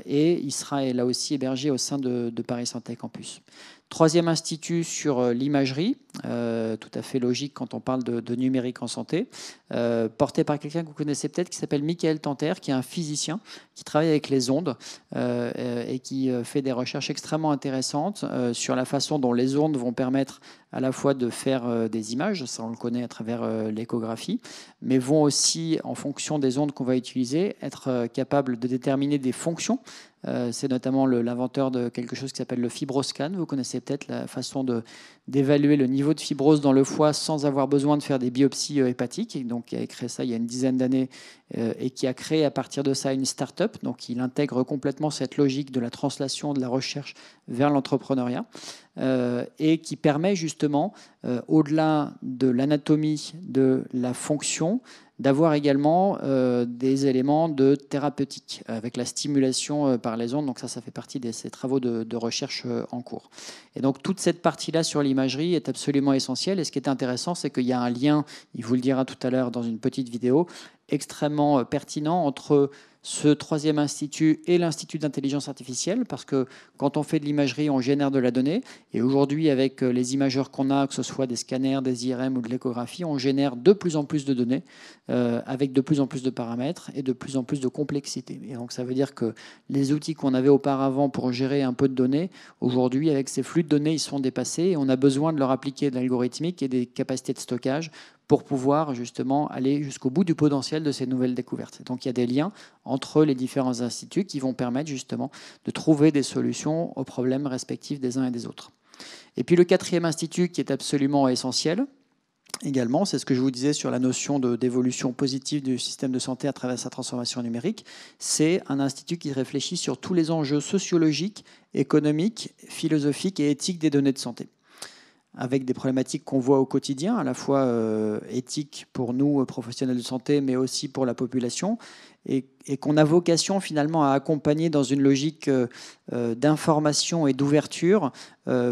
et il sera là aussi hébergé au sein de Paris Santé Campus. Troisième institut sur l'imagerie, tout à fait logique quand on parle de numérique en santé, porté par quelqu'un que vous connaissez peut-être qui s'appelle Michael Tanter, qui est un physicien qui travaille avec les ondes et qui fait des recherches extrêmement intéressantes sur la façon dont les ondes vont permettre à la fois de faire des images, ça on le connaît à travers l'échographie, mais vont aussi, en fonction des ondes qu'on va utiliser, être capables de déterminer des fonctions. C'est notamment l'inventeur de quelque chose qui s'appelle le fibroscan. Vous connaissez peut-être la façon d'évaluer le niveau de fibrose dans le foie sans avoir besoin de faire des biopsies hépatiques. Et donc, il a créé ça il y a une dizaine d'années et qui a créé à partir de ça une start-up. Donc, il intègre complètement cette logique de la translation de la recherche vers l'entrepreneuriat et qui permet justement, au-delà de l'anatomie, de la fonction, d'avoir également des éléments de thérapeutique avec la stimulation par les ondes. Donc ça fait partie de ces travaux de recherche en cours. Et donc toute cette partie-là sur l'imagerie est absolument essentielle. Et ce qui est intéressant, c'est qu'il y a un lien, il vous le dira tout à l'heure dans une petite vidéo, extrêmement pertinent entre ce troisième institut et l'Institut d'intelligence artificielle, parce que quand on fait de l'imagerie, on génère de la donnée. Et aujourd'hui, avec les imageurs qu'on a, que ce soit des scanners, des IRM ou de l'échographie, on génère de plus en plus de données, avec de plus en plus de paramètres et de plus en plus de complexité. Et donc ça veut dire que les outils qu'on avait auparavant pour gérer un peu de données, aujourd'hui, avec ces flux de données, ils sont dépassés et on a besoin de leur appliquer de l'algorithmique et des capacités de stockage pour pouvoir justement aller jusqu'au bout du potentiel de ces nouvelles découvertes. Donc il y a des liens entre les différents instituts qui vont permettre justement de trouver des solutions aux problèmes respectifs des uns et des autres. Et puis le quatrième institut qui est absolument essentiel, également, c'est ce que je vous disais sur la notion d'évolution positive du système de santé à travers sa transformation numérique. C'est un institut qui réfléchit sur tous les enjeux sociologiques, économiques, philosophiques et éthiques des données de santé, avec des problématiques qu'on voit au quotidien, à la fois éthiques pour nous, professionnels de santé, mais aussi pour la population, et qu'on a vocation finalement à accompagner dans une logique d'information et d'ouverture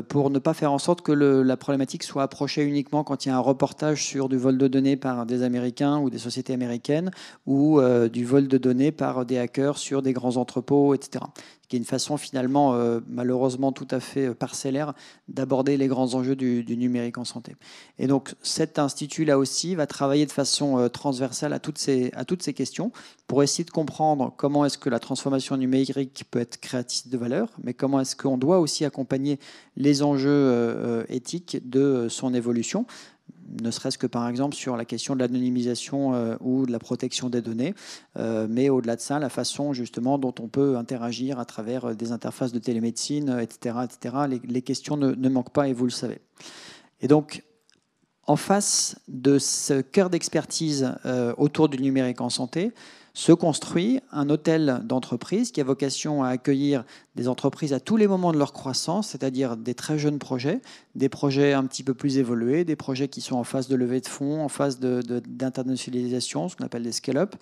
pour ne pas faire en sorte que la problématique soit approchée uniquement quand il y a un reportage sur du vol de données par des Américains ou des sociétés américaines, ou du vol de données par des hackers sur des grands entrepôts, etc. Qui est une façon finalement malheureusement tout à fait parcellaire d'aborder les grands enjeux du numérique en santé. Et donc cet institut-là aussi va travailler de façon transversale à toutes ces questions pour essayer de comprendre comment est-ce que la transformation numérique peut être créatrice de valeur, mais comment est-ce qu'on doit aussi accompagner les enjeux éthiques de son évolution, ne serait-ce que par exemple sur la question de l'anonymisation ou de la protection des données, mais au-delà de ça, la façon justement dont on peut interagir à travers des interfaces de télémédecine, etc. etc. Les questions ne manquent pas, et vous le savez. Et donc, en face de ce cœur d'expertise autour du numérique en santé, se construit un hôtel d'entreprise qui a vocation à accueillir des entreprises à tous les moments de leur croissance, c'est-à-dire des très jeunes projets, des projets un petit peu plus évolués, des projets qui sont en phase de levée de fonds, en phase d'internationalisation, ce qu'on appelle des scale-up,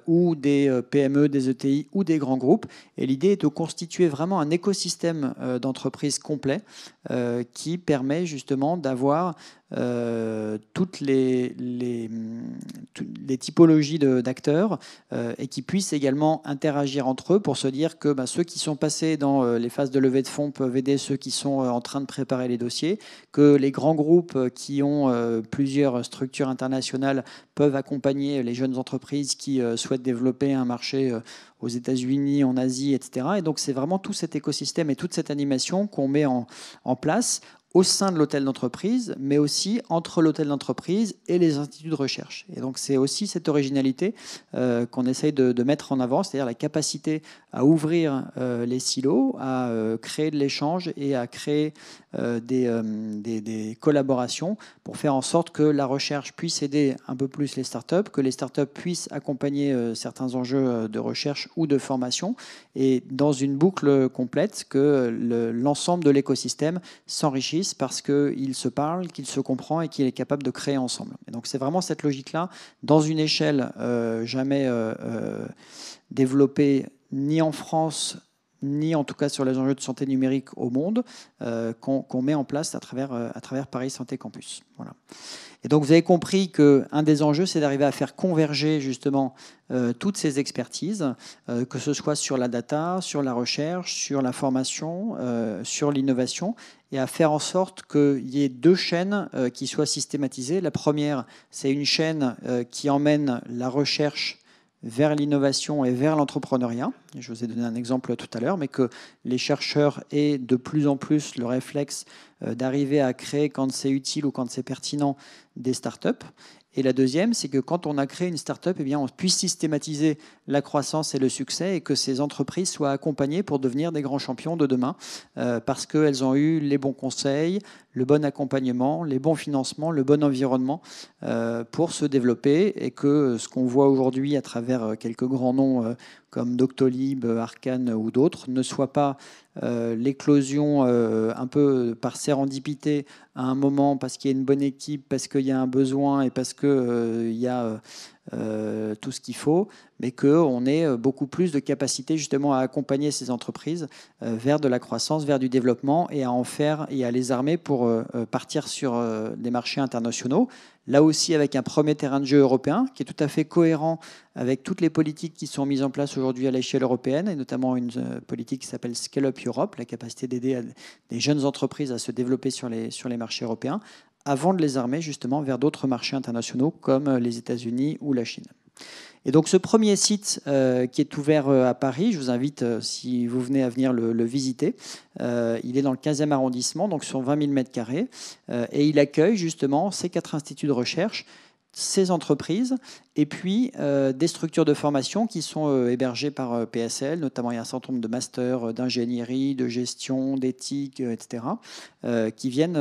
ou des PME, des ETI ou des grands groupes. Et l'idée est de constituer vraiment un écosystème d'entreprises complet qui permet justement d'avoir toutes les typologies d'acteurs et qui puissent également interagir entre eux pour se dire que ceux qui sont passés dans les phases de levée de fonds peuvent aider ceux qui sont en train de préparer les dossiers, que les grands groupes qui ont plusieurs structures internationales peuvent accompagner les jeunes entreprises qui souhaitent développer un marché aux États-Unis, en Asie, etc. Et donc c'est vraiment tout cet écosystème et toute cette animation qu'on met en place au sein de l'hôtel d'entreprise, mais aussi entre l'hôtel d'entreprise et les instituts de recherche. Et donc c'est aussi cette originalité qu'on essaye de mettre en avant, c'est-à-dire la capacité à ouvrir les silos, à créer de l'échange et à créer des collaborations pour faire en sorte que la recherche puisse aider un peu plus les startups, que les startups puissent accompagner certains enjeux de recherche ou de formation, et dans une boucle complète, que l'ensemble de l'écosystème s'enrichisse parce qu'il se parle, qu'il se comprend et qu'il est capable de créer ensemble. Et donc c'est vraiment cette logique-là, dans une échelle jamais développée ni en France, ni en tout cas sur les enjeux de santé numérique au monde, qu'on met en place à travers Paris Santé Campus. Voilà. Et donc vous avez compris qu'un des enjeux, c'est d'arriver à faire converger justement toutes ces expertises, que ce soit sur la data, sur la recherche, sur la formation, sur l'innovation, et à faire en sorte qu'il y ait deux chaînes qui soient systématisées. La première, c'est une chaîne qui emmène la recherche vers l'innovation et vers l'entrepreneuriat. Je vous ai donné un exemple tout à l'heure, mais que les chercheurs aient de plus en plus le réflexe d'arriver à créer, quand c'est utile ou quand c'est pertinent, des startups. Et la deuxième, c'est que quand on a créé une start-up, eh bien, on puisse systématiser la croissance et le succès, et que ces entreprises soient accompagnées pour devenir des grands champions de demain, parce qu'elles ont eu les bons conseils, le bon accompagnement, les bons financements, le bon environnement pour se développer, et que ce qu'on voit aujourd'hui à travers quelques grands noms comme Doctolib, Arcane ou d'autres ne soit pas l'éclosion un peu par sérendipité à un moment, parce qu'il y a une bonne équipe, parce qu'il y a un besoin et parce qu'il y a tout ce qu'il faut, mais qu'on ait beaucoup plus de capacité justement à accompagner ces entreprises vers de la croissance, vers du développement, et à en faire et à les armer pour partir sur des marchés internationaux. Là aussi avec un premier terrain de jeu européen qui est tout à fait cohérent avec toutes les politiques qui sont mises en place aujourd'hui à l'échelle européenne, et notamment une politique qui s'appelle Scale Up Europe, la capacité d'aider des jeunes entreprises à se développer sur les marchés européens, avant de les armer justement vers d'autres marchés internationaux comme les États-Unis ou la Chine. Et donc ce premier site qui est ouvert à Paris, je vous invite, si vous venez à venir le visiter, il est dans le 15e arrondissement, donc sur 20 000 m², et il accueille justement ces 4 instituts de recherche ces entreprises et puis des structures de formation qui sont hébergées par PSL, notamment il y a un certain nombre de masters d'ingénierie, de gestion, d'éthique, etc., qui viennent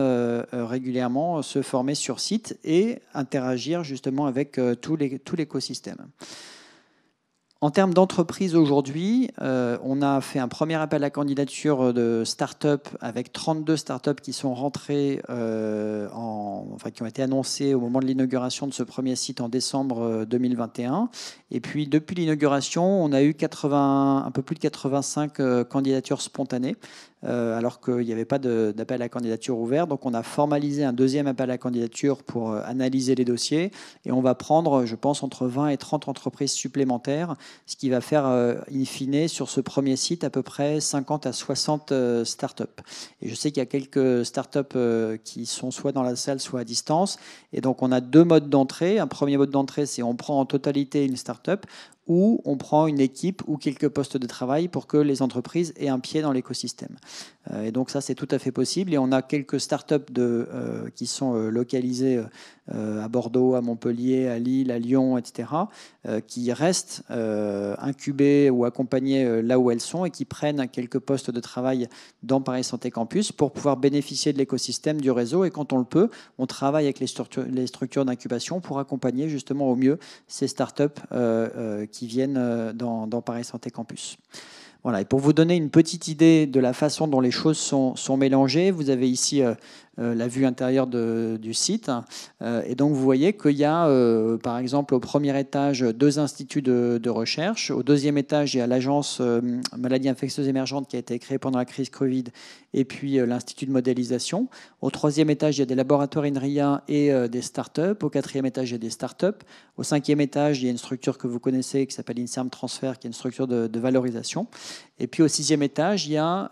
régulièrement se former sur site et interagir justement avec tout l'écosystème. En termes d'entreprise aujourd'hui, on a fait un premier appel à candidature de start-up avec 32 start-up qui sont rentrées, qui ont été annoncées au moment de l'inauguration de ce premier site en décembre 2021. Et puis depuis l'inauguration, on a eu un peu plus de 85 candidatures spontanées, alors qu'il n'y avait pas d'appel à candidature ouvert. Donc on a formalisé un deuxième appel à candidature pour analyser les dossiers et on va prendre, je pense, entre 20 et 30 entreprises supplémentaires, ce qui va faire, in fine, sur ce premier site, à peu près 50 à 60 startups. Et je sais qu'il y a quelques startups qui sont soit dans la salle, soit à distance. Et donc on a deux modes d'entrée. Un premier mode d'entrée, c'est on prend en totalité une startup, ou on prend une équipe ou quelques postes de travail pour que les entreprises aient un pied dans l'écosystème. Et donc ça, c'est tout à fait possible. Et on a quelques startups qui sont localisées à Bordeaux, à Montpellier, à Lille, à Lyon, etc., qui restent incubées ou accompagnées là où elles sont et qui prennent quelques postes de travail dans Paris Santé Campus pour pouvoir bénéficier de l'écosystème du réseau. Et quand on le peut, on travaille avec les structures d'incubation pour accompagner justement au mieux ces startups qui viennent dans Paris Santé Campus. Voilà. Et pour vous donner une petite idée de la façon dont les choses sont mélangées, vous avez ici la vue intérieure du site. Et donc, vous voyez qu'il y a, par exemple, au premier étage, 2 instituts de recherche. Au deuxième étage, il y a l'agence maladies infectieuses émergentes qui a été créée pendant la crise Covid, et puis l'institut de modélisation. Au troisième étage, il y a des laboratoires INRIA et des startups. Au quatrième étage, il y a des startups. Au cinquième étage, il y a une structure que vous connaissez qui s'appelle INSERM Transfer, qui est une structure de valorisation. Et puis au sixième étage, il y a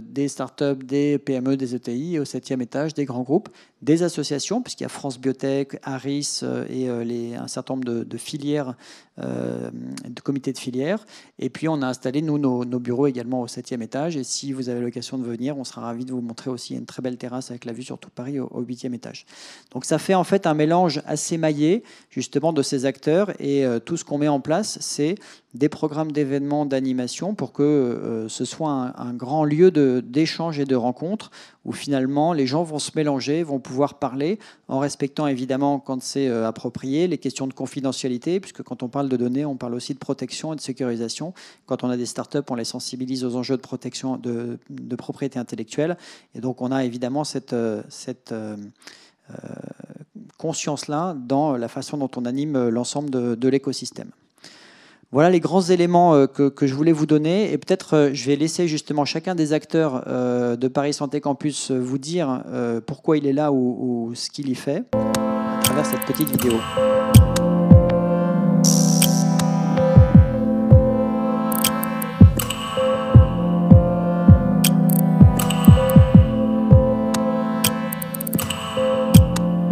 des startups, des PME, des ETI. Et au septième étage, des grands groupes, des associations, puisqu'il y a France Biotech, Harris et un certain nombre de filières, de comités de filières. Et puis on a installé, nous, nos bureaux également au septième étage. Et si vous avez l'occasion de venir, on sera ravis de vous montrer aussi une très belle terrasse avec la vue sur tout Paris au huitième étage. Donc ça fait en fait un mélange assez maillé justement de ces acteurs. Et tout ce qu'on met en place, c'est des programmes d'événements, d'animation pour que ce soit un grand lieu d'échange et de rencontre où finalement les gens vont se mélanger, vont pouvoir parler en respectant évidemment, quand c'est approprié, les questions de confidentialité, puisque quand on parle de données, on parle aussi de protection et de sécurisation. Quand on a des startups, on les sensibilise aux enjeux de protection de propriété intellectuelle. Et donc on a évidemment cette conscience-là dans la façon dont on anime l'ensemble de l'écosystème. Voilà les grands éléments que je voulais vous donner. Et peut-être je vais laisser justement chacun des acteurs de Paris Santé Campus vous dire pourquoi il est là ou ce qu'il y fait à travers cette petite vidéo.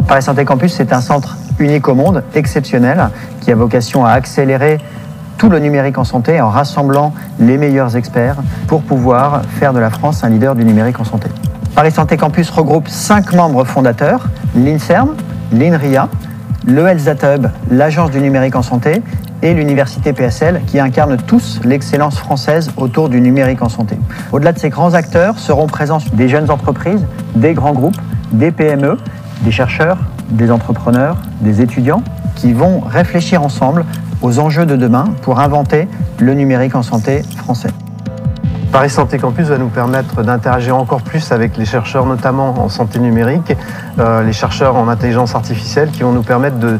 Paris Santé Campus, c'est un centre unique au monde, exceptionnel, qui a vocation à accélérer tout le numérique en santé en rassemblant les meilleurs experts pour pouvoir faire de la France un leader du numérique en santé. Paris Santé Campus regroupe 5 membres fondateurs, l'INSERM, l'INRIA, le Health Hub, l'Agence du numérique en santé et l'Université PSL qui incarnent tous l'excellence française autour du numérique en santé. Au-delà de ces grands acteurs seront présents des jeunes entreprises, des grands groupes, des PME, des chercheurs, des entrepreneurs, des étudiants qui vont réfléchir ensemble aux enjeux de demain pour inventer le numérique en santé français. Paris Santé Campus va nous permettre d'interagir encore plus avec les chercheurs, notamment en santé numérique, les chercheurs en intelligence artificielle qui vont nous permettre de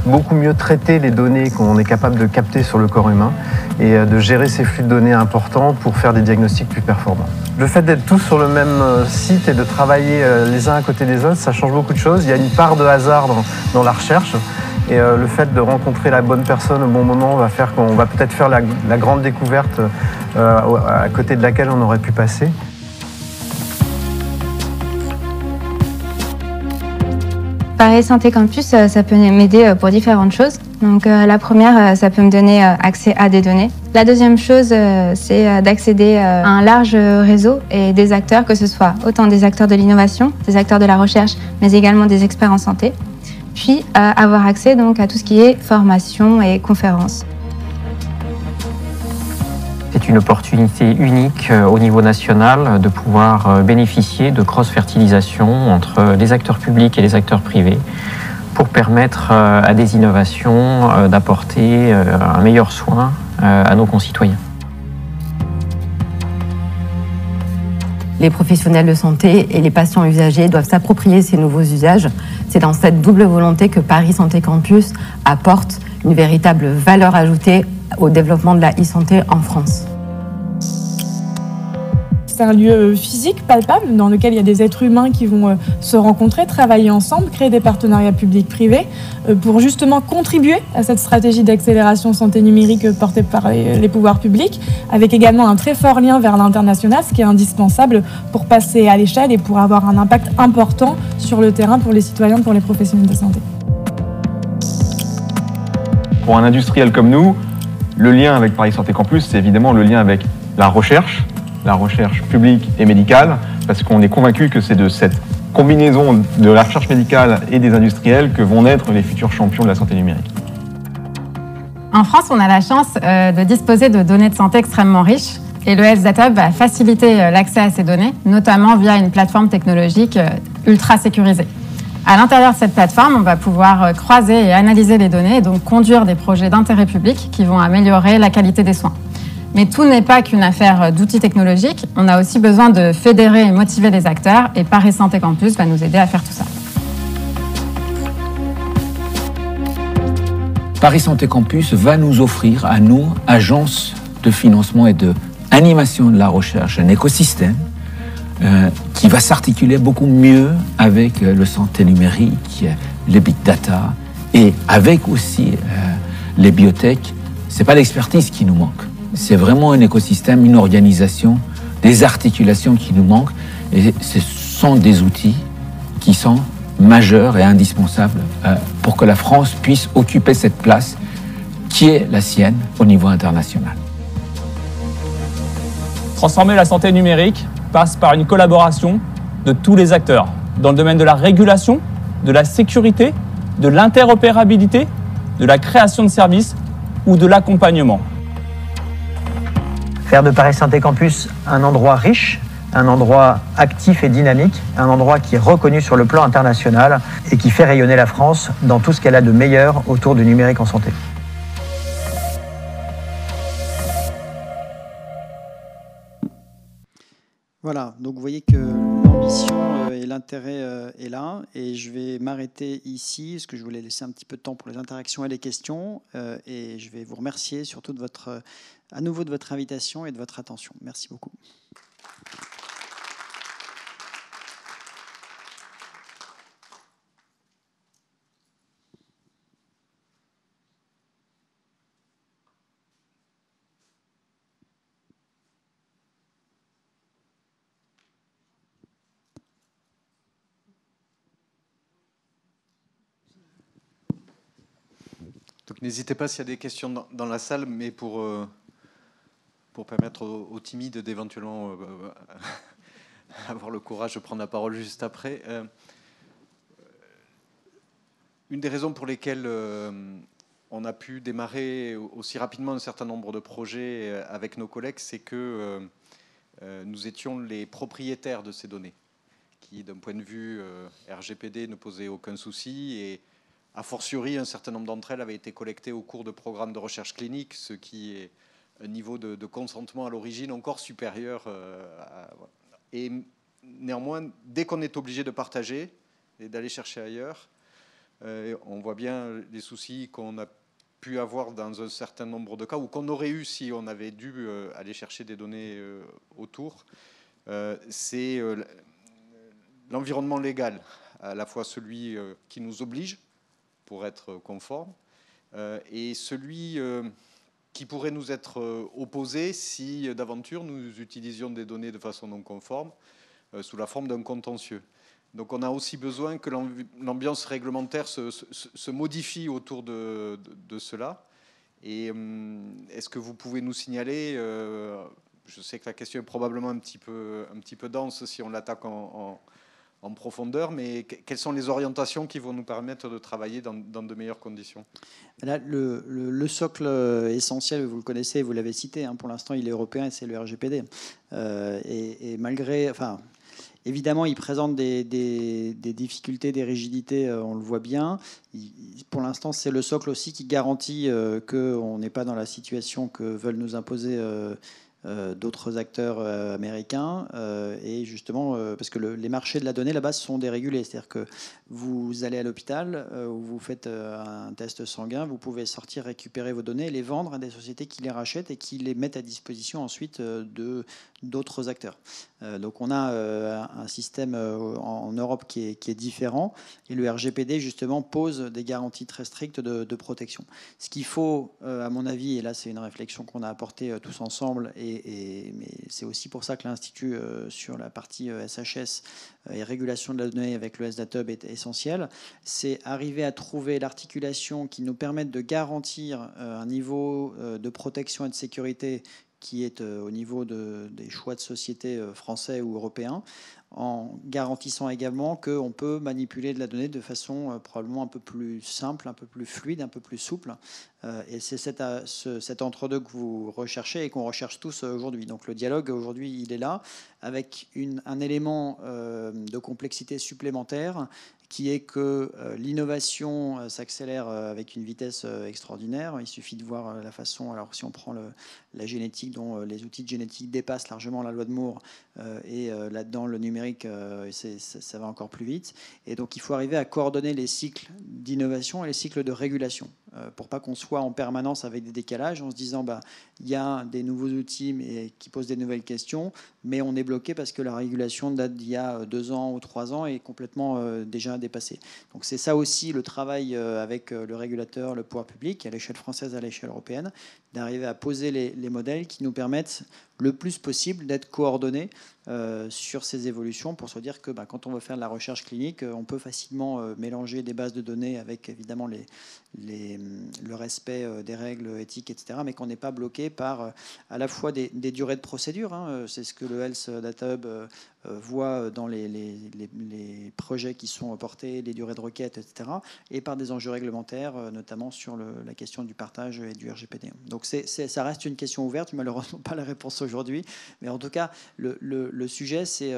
beaucoup mieux traiter les données qu'on est capable de capter sur le corps humain et de gérer ces flux de données importants pour faire des diagnostics plus performants. Le fait d'être tous sur le même site et de travailler les uns à côté des autres, ça change beaucoup de choses. Il y a une part de hasard dans la recherche. Et le fait de rencontrer la bonne personne au bon moment va faire qu'on va peut-être faire la grande découverte à côté de laquelle on aurait pu passer. Paris Santé Campus, ça peut m'aider pour différentes choses. Donc la première, ça peut me donner accès à des données. La deuxième chose, c'est d'accéder à un large réseau et des acteurs, que ce soit autant des acteurs de l'innovation, des acteurs de la recherche, mais également des experts en santé. puis avoir accès donc à tout ce qui est formation et conférences. C'est une opportunité unique au niveau national de pouvoir bénéficier de cross-fertilisation entre les acteurs publics et les acteurs privés pour permettre à des innovations d'apporter un meilleur soin à nos concitoyens. Les professionnels de santé et les patients usagers doivent s'approprier ces nouveaux usages. C'est dans cette double volonté que Paris Santé Campus apporte une véritable valeur ajoutée au développement de la e-santé en France. C'est un lieu physique, palpable, dans lequel il y a des êtres humains qui vont se rencontrer, travailler ensemble, créer des partenariats publics-privés pour justement contribuer à cette stratégie d'accélération santé numérique portée par les pouvoirs publics, avec également un très fort lien vers l'international, ce qui est indispensable pour passer à l'échelle et pour avoir un impact important sur le terrain pour les citoyens, pour les professionnels de santé. Pour un industriel comme nous, le lien avec Paris Santé Campus, c'est évidemment le lien avec la recherche publique et médicale, parce qu'on est convaincu que c'est de cette combinaison de la recherche médicale et des industriels que vont naître les futurs champions de la santé numérique. En France, on a la chance de disposer de données de santé extrêmement riches et le Health Data Hub va faciliter l'accès à ces données, notamment via une plateforme technologique ultra sécurisée. À l'intérieur de cette plateforme, on va pouvoir croiser et analyser les données et donc conduire des projets d'intérêt public qui vont améliorer la qualité des soins. Mais tout n'est pas qu'une affaire d'outils technologiques. On a aussi besoin de fédérer et motiver les acteurs et Paris Santé Campus va nous aider à faire tout ça. Paris Santé Campus va nous offrir à nous, agences de financement et d'animation de la recherche, un écosystème qui va s'articuler beaucoup mieux avec le santé numérique, les big data et avec aussi les biotech. C'est pas l'expertise qui nous manque. C'est vraiment un écosystème, une organisation, des articulations qui nous manquent. Et ce sont des outils qui sont majeurs et indispensables pour que la France puisse occuper cette place qui est la sienne au niveau international. Transformer la santé numérique passe par une collaboration de tous les acteurs dans le domaine de la régulation, de la sécurité, de l'interopérabilité, de la création de services ou de l'accompagnement. Faire de Paris Santé Campus un endroit riche, un endroit actif et dynamique, un endroit qui est reconnu sur le plan international et qui fait rayonner la France dans tout ce qu'elle a de meilleur autour du numérique en santé. Voilà, donc vous voyez que l'ambition et l'intérêt est là, et je vais m'arrêter ici, parce que je voulais laisser un petit peu de temps pour les interactions et les questions, et je vais vous remercier surtout à nouveau de votre invitation et de votre attention. Merci beaucoup. Donc n'hésitez pas s'il y a des questions dans la salle, mais pour permettre aux timides d'éventuellement avoir le courage de prendre la parole juste après. Une des raisons pour lesquelles on a pu démarrer aussi rapidement un certain nombre de projets avec nos collègues, c'est que nous étions les propriétaires de ces données, qui d'un point de vue RGPD ne posaient aucun souci, et a fortiori, un certain nombre d'entre elles avaient été collectées au cours de programmes de recherche clinique, ce qui est un niveau de consentement à l'origine encore supérieur. Et néanmoins, dès qu'on est obligé de partager et d'aller chercher ailleurs, on voit bien les soucis qu'on a pu avoir dans un certain nombre de cas, ou qu'on aurait eu si on avait dû aller chercher des données autour. C'est l'environnement légal, à la fois celui qui nous oblige pour être conforme, et celui qui pourrait nous être opposé si d'aventure nous utilisions des données de façon non conforme, sous la forme d'un contentieux. Donc on a aussi besoin que l'ambiance réglementaire se modifie autour de cela. Et est-ce que vous pouvez nous signaler, je sais que la question est probablement un petit peu dense si on l'attaque en en profondeur, mais quelles sont les orientations qui vont nous permettre de travailler dans de meilleures conditions? Là, le socle essentiel, vous le connaissez, vous l'avez cité, pour l'instant il est européen et c'est le RGPD. Et malgré... Évidemment, il présente des difficultés, des rigidités, on le voit bien. Pour l'instant, c'est le socle aussi qui garantit qu'on n'est pas dans la situation que veulent nous imposer d'autres acteurs américains. Et justement, parce que les marchés de la donnée, là-bas, sont dérégulés. C'est-à-dire que vous allez à l'hôpital, où vous faites un test sanguin, vous pouvez sortir, récupérer vos données et les vendre à des sociétés qui les rachètent et qui les mettent à disposition ensuite d'autres acteurs. Donc on a un système en Europe qui est différent, et le RGPD justement pose des garanties très strictes de protection. Ce qu'il faut, à mon avis, et là c'est une réflexion qu'on a apportée tous ensemble, mais c'est aussi pour ça que l'Institut sur la partie SHS et régulation de la donnée avec le SDATUB est essentiel, c'est arriver à trouver l'articulation qui nous permette de garantir un niveau de protection et de sécurité qui est au niveau des choix de société français ou européens, en garantissant également qu'on peut manipuler de la donnée de façon probablement un peu plus simple, un peu plus fluide, un peu plus souple. Et c'est cet entre-deux que vous recherchez et qu'on recherche tous aujourd'hui. Donc le dialogue aujourd'hui, il est là, avec un élément de complexité supplémentaire, qui est que l'innovation s'accélère avec une vitesse extraordinaire. Il suffit de voir la façon, alors si on prend la génétique, dont les outils de génétique dépassent largement la loi de Moore, et là-dedans le numérique, ça va encore plus vite. Et donc il faut arriver à coordonner les cycles d'innovation et les cycles de régulation, pour pas qu'on soit en permanence avec des décalages, en se disant il y a des nouveaux outils mais qui posent des nouvelles questions, mais on est bloqué parce que la régulation date d'il y a 2 ans ou 3 ans et est complètement déjà dépassée. Donc c'est ça aussi le travail avec le régulateur, le pouvoir public, à l'échelle française, à l'échelle européenne, d'arriver à poser les modèles qui nous permettent le plus possible d'être coordonnés sur ces évolutions, pour se dire que quand on veut faire de la recherche clinique, on peut facilement mélanger des bases de données avec évidemment le respect des règles éthiques, etc., mais qu'on n'est pas bloqué par à la fois des durées de procédure, c'est ce que le Health Data Hub voit dans les projets qui sont portés, les durées de requête, etc., et par des enjeux réglementaires, notamment sur la question du partage et du RGPD. Donc ça reste une question ouverte, malheureusement pas la réponse aujourd'hui, mais en tout cas le sujet, c'est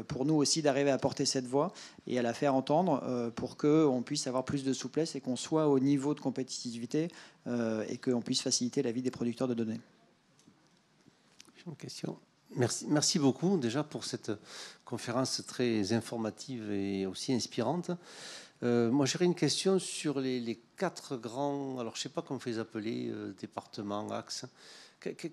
pour nous aussi d'arriver à porter cette voix et à la faire entendre pour qu'on puisse avoir plus de souplesse et qu'on soit au niveau de compétitivité et qu'on puisse faciliter la vie des producteurs de données. Une question. Merci beaucoup déjà pour cette conférence très informative et aussi inspirante. Moi, j'aurais une question sur les 4 grands, alors je ne sais pas comment on fait les appeler, départements, axes.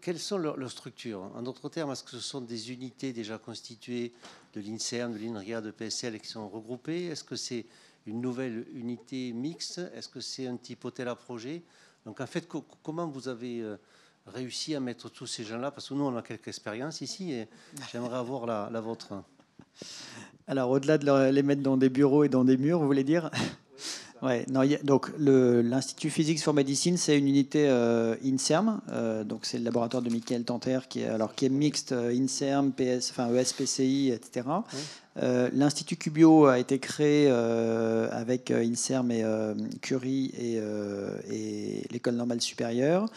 Quelles sont leurs structures? En d'autres termes, est-ce que ce sont des unités déjà constituées de l'INSERM, de l'INRIA, de PSL et qui sont regroupées? Est-ce que c'est une nouvelle unité mixte? Est-ce que c'est un type hôtel à projet? Donc en fait, comment vous avez réussi à mettre tous ces gens-là? Parce que nous, on a quelques expériences ici et j'aimerais avoir la vôtre. Alors, au-delà de les mettre dans des bureaux et dans des murs, vous voulez dire? Ouais, non, donc l'Institut Physics for Medicine, c'est une unité INSERM, donc c'est le laboratoire de Michael Tanter qui est mixte INSERM, ESPCI, etc. Oui. L'Institut Cubio a été créé avec INSERM et Curie et l'École normale supérieure.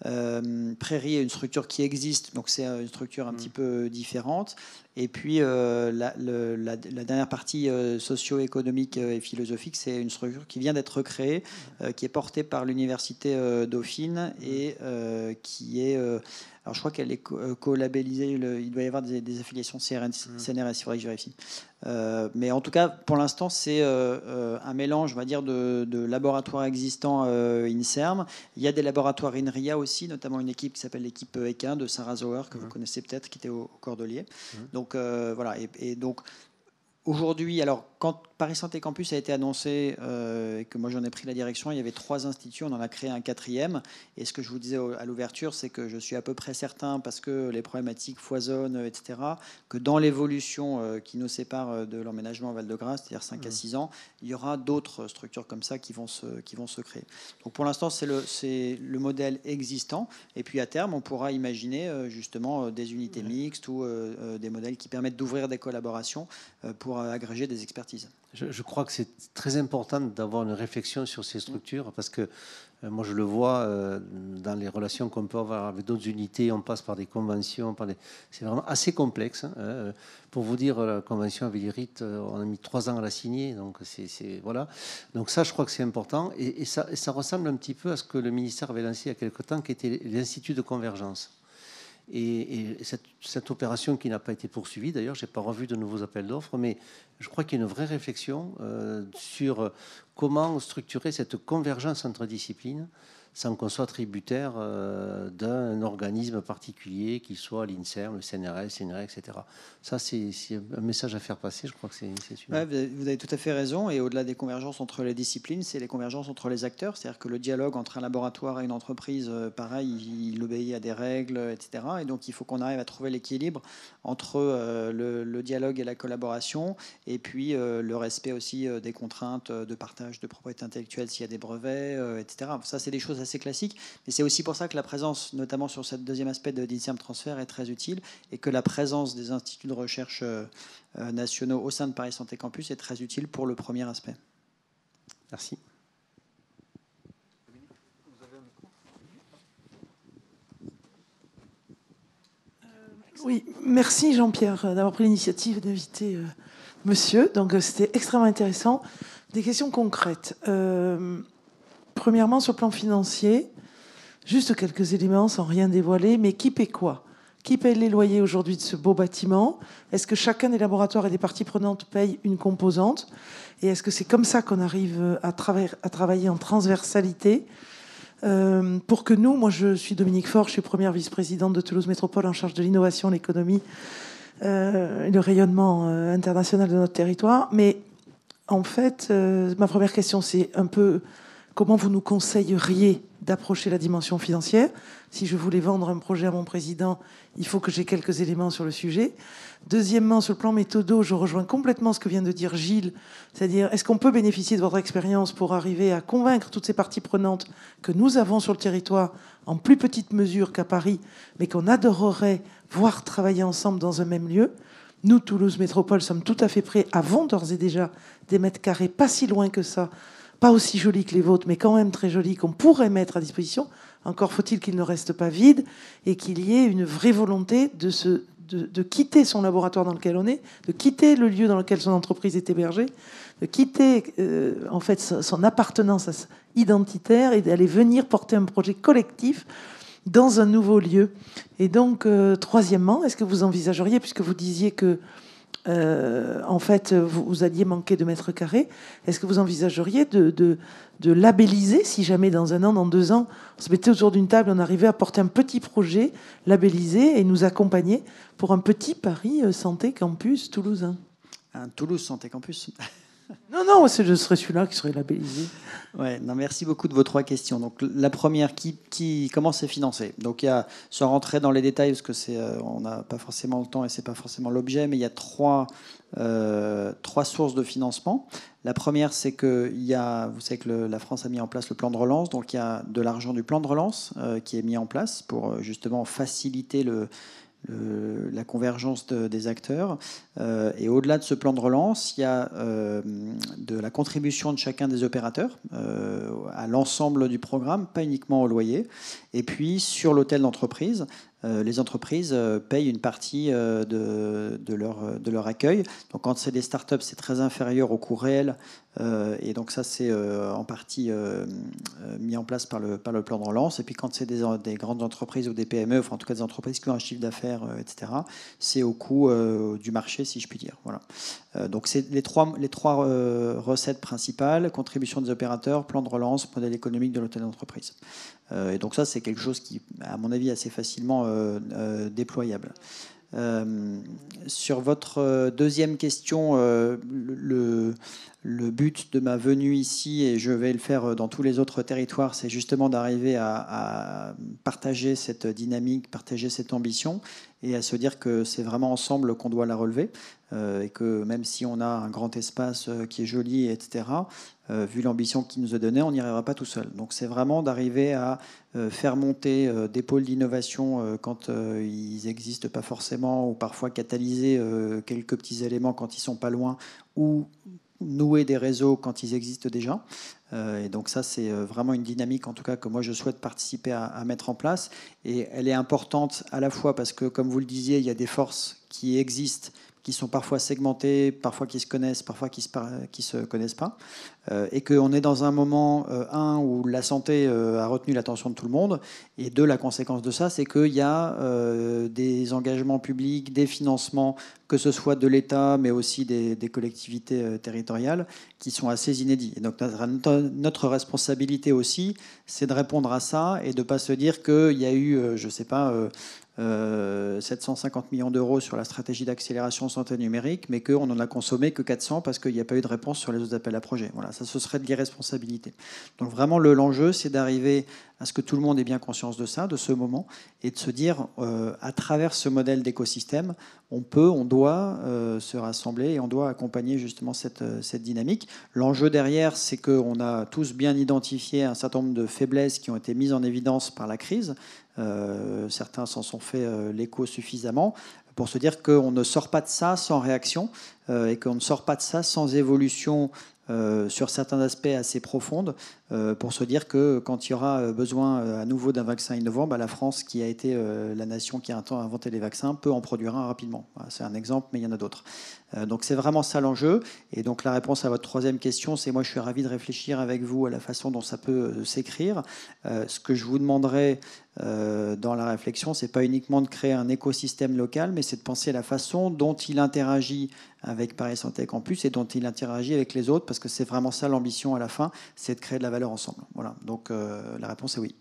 Prairie est une structure qui existe, donc c'est une structure un petit peu différente. Et puis la dernière partie socio-économique et philosophique, c'est une structure qui vient d'être créée, qui est portée par l'université Dauphine et qui est... alors je crois qu'elle est co-labellisée, il doit y avoir des affiliations CNRS, il faudrait que je vérifie. Mais en tout cas, pour l'instant, c'est un mélange, on va dire, de laboratoires existants INSERM. Il y a des laboratoires INRIA aussi, notamment une équipe qui s'appelle l'équipe Equin de Sarah Zauer, que vous connaissez peut-être, qui était au Cordelier. Donc voilà, et donc aujourd'hui, alors quand Paris Santé Campus a été annoncé et que moi j'en ai pris la direction, il y avait 3 instituts, on en a créé un 4e. Et ce que je vous disais à l'ouverture, c'est que je suis à peu près certain, parce que les problématiques foisonnent, etc., que dans l'évolution qui nous sépare de l'emménagement Val-de-Grâce, c'est-à-dire 5 à 6 ans, il y aura d'autres structures comme ça qui vont se créer. Donc pour l'instant, c'est le modèle existant. Et puis à terme, on pourra imaginer justement des unités mixtes ou des modèles qui permettent d'ouvrir des collaborations pour agréger des expertises. Je crois que c'est très important d'avoir une réflexion sur ces structures parce que moi je le vois dans les relations qu'on peut avoir avec d'autres unités, on passe par des conventions, c'est vraiment assez complexe. Hein. Pour vous dire, la convention avec l'IRIT, on a mis 3 ans à la signer, donc voilà. Donc ça, je crois que c'est important et ça ressemble un petit peu à ce que le ministère avait lancé il y a quelque temps, qui était l'Institut de convergence. Et cette opération qui n'a pas été poursuivie, d'ailleurs, je n'ai pas revu de nouveaux appels d'offres, mais je crois qu'il y a une vraie réflexion sur comment structurer cette convergence entre disciplines sans qu'on soit tributaire d'un organisme particulier, qu'il soit l'INSERM, le CNRS, CNRE, etc. Ça, c'est un message à faire passer, je crois que c'est sûr. Ouais, vous avez tout à fait raison, et au-delà des convergences entre les disciplines, c'est les convergences entre les acteurs, c'est-à-dire que le dialogue entre un laboratoire et une entreprise, pareil, il obéit à des règles, etc. Et donc, il faut qu'on arrive à trouver l'équilibre entre le dialogue et la collaboration, et puis le respect aussi des contraintes de partage de propriété intellectuelle s'il y a des brevets, etc. Ça, c'est des choses assez classique, mais c'est aussi pour ça que la présence, notamment sur ce deuxième aspect de l'INSERM transfert, est très utile, et que la présence des instituts de recherche nationaux au sein de Paris Santé Campus est très utile pour le premier aspect. Merci. Oui, merci Jean-Pierre d'avoir pris l'initiative d'inviter monsieur. Donc c'était extrêmement intéressant. Des questions concrètes. Premièrement, sur le plan financier, juste quelques éléments sans rien dévoiler, mais qui paie quoi? Qui paye les loyers aujourd'hui de ce beau bâtiment? Est-ce que chacun des laboratoires et des parties prenantes paye une composante? Et est-ce que c'est comme ça qu'on arrive à travailler en transversalité pour que nous, moi je suis Dominique Faure, je suis première vice-présidente de Toulouse Métropole en charge de l'innovation, l'économie et le rayonnement international de notre territoire. Mais en fait, ma première question, c'est un peu... Comment vous nous conseilleriez d'approcher la dimension financière? Si je voulais vendre un projet à mon président, il faut que j'ai quelques éléments sur le sujet. Deuxièmement, sur le plan méthodo, je rejoins complètement ce que vient de dire Gilles, c'est-à-dire est-ce qu'on peut bénéficier de votre expérience pour arriver à convaincre toutes ces parties prenantes que nous avons sur le territoire, en plus petite mesure qu'à Paris, mais qu'on adorerait voir travailler ensemble dans un même lieu? Nous, Toulouse Métropole, sommes tout à fait prêts, avons d'ores et déjà des mètres carrés pas si loin que ça, pas aussi jolis que les vôtres, mais quand même très jolis, qu'on pourrait mettre à disposition. Encore faut-il qu'il ne reste pas vide et qu'il y ait une vraie volonté de quitter son laboratoire dans lequel on est, de quitter le lieu dans lequel son entreprise est hébergée, de quitter en fait son appartenance identitaire et d'aller venir porter un projet collectif dans un nouveau lieu. Et donc, troisièmement, est-ce que vous envisageriez, puisque vous disiez que en fait, vous alliez manquer de mètres carrés. Est-ce que vous envisageriez de labelliser, si jamais dans 1 an, dans 2 ans, on se mettait autour d'une table, on arrivait à porter un petit projet labellisé et nous accompagner pour un petit Paris Santé Campus toulousain? Un Toulouse Santé Campus. Non, ce serait celui-là qui serait labellisé. Ouais, non, merci beaucoup de vos 3 questions. Donc, la première, comment c'est financé? Donc, il y a, sans rentrer dans les détails, parce que on n'a pas forcément le temps et c'est pas forcément l'objet, mais il y a 3 sources de financement. La première, c'est que vous savez que la France a mis en place le plan de relance, donc il y a de l'argent du plan de relance qui est mis en place pour justement faciliter la convergence des acteurs. Et au-delà de ce plan de relance, il y a de la contribution de chacun des opérateurs à l'ensemble du programme, pas uniquement au loyer. Et puis, sur l'hôtel d'entreprise, les entreprises payent une partie de leur accueil. Donc, quand c'est des startups, c'est très inférieur au coût réel. Et donc, ça, c'est en partie mis en place par le plan de relance. Et puis, quand c'est des grandes entreprises ou des PME, enfin, en tout cas des entreprises qui ont un chiffre d'affaires, etc., c'est au coût du marché, si je puis dire. Voilà. Donc, c'est les trois recettes principales: contribution des opérateurs, plan de relance, modèle économique de l'hôtel d'entreprise. Et donc ça, c'est quelque chose qui, à mon avis, est assez facilement déployable. Sur votre deuxième question, le but de ma venue ici, et je vais le faire dans tous les autres territoires, c'est justement d'arriver à partager cette dynamique, partager cette ambition. et à se dire que c'est vraiment ensemble qu'on doit la relever, et que même si on a un grand espace qui est joli, etc., vu l'ambition qu'il nous a donnée, on n'y arrivera pas tout seul. Donc c'est vraiment d'arriver à faire monter des pôles d'innovation quand ils n'existent pas forcément, ou parfois catalyser quelques petits éléments quand ils ne sont pas loin, ou nouer des réseaux quand ils existent déjà. Et donc ça, c'est vraiment une dynamique, en tout cas, que moi, je souhaite participer à mettre en place. Et elle est importante à la fois parce que, comme vous le disiez, il y a des forces qui existent, qui sont parfois segmentées, parfois qui se connaissent, parfois qui se connaissent pas. Et qu'on est dans un moment, où la santé a retenu l'attention de tout le monde, et deux, la conséquence de ça, c'est qu'il y a des engagements publics, des financements, que ce soit de l'État, mais aussi des collectivités territoriales, qui sont assez inédits. Et donc notre responsabilité aussi, c'est de répondre à ça et de ne pas se dire qu'il y a eu, je ne sais pas, 750 millions d'euros sur la stratégie d'accélération santé numérique, mais qu'on n'en a consommé que 400 parce qu'il n'y a pas eu de réponse sur les autres appels à projets. Voilà, ça, ce serait de l'irresponsabilité. Donc vraiment, l'enjeu, c'est d'arriver à ce que tout le monde ait bien conscience de ça, de ce moment, et de se dire, à travers ce modèle d'écosystème, on doit se rassembler et on doit accompagner justement cette dynamique. L'enjeu derrière, c'est qu'on a tous bien identifié un certain nombre de faiblesses qui ont été mises en évidence par la crise. Certains s'en sont fait l'écho suffisamment pour se dire qu'on ne sort pas de ça sans réaction et qu'on ne sort pas de ça sans évolution sur certains aspects assez profondes, pour se dire que quand il y aura besoin à nouveau d'un vaccin innovant, la France, qui a été la nation qui a un temps inventé les vaccins, peut en produire un rapidement. Voilà, c'est un exemple, mais il y en a d'autres. Donc c'est vraiment ça l'enjeu. Et donc la réponse à votre troisième question, c'est moi je suis ravi de réfléchir avec vous à la façon dont ça peut s'écrire. Ce que je vous demanderais dans la réflexion, c'est pas uniquement de créer un écosystème local, mais c'est de penser la façon dont il interagit avec Paris Santé Campus et dont il interagit avec les autres, parce que c'est vraiment ça l'ambition à la fin, c'est de créer de la valeur ensemble. Voilà. Donc la réponse est oui.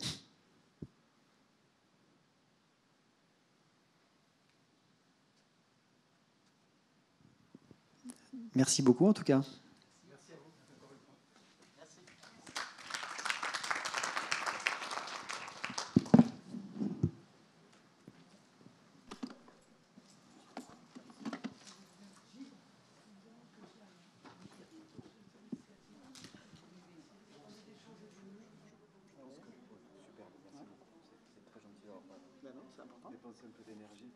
Merci beaucoup en tout cas. Dépenser un peu d'énergie.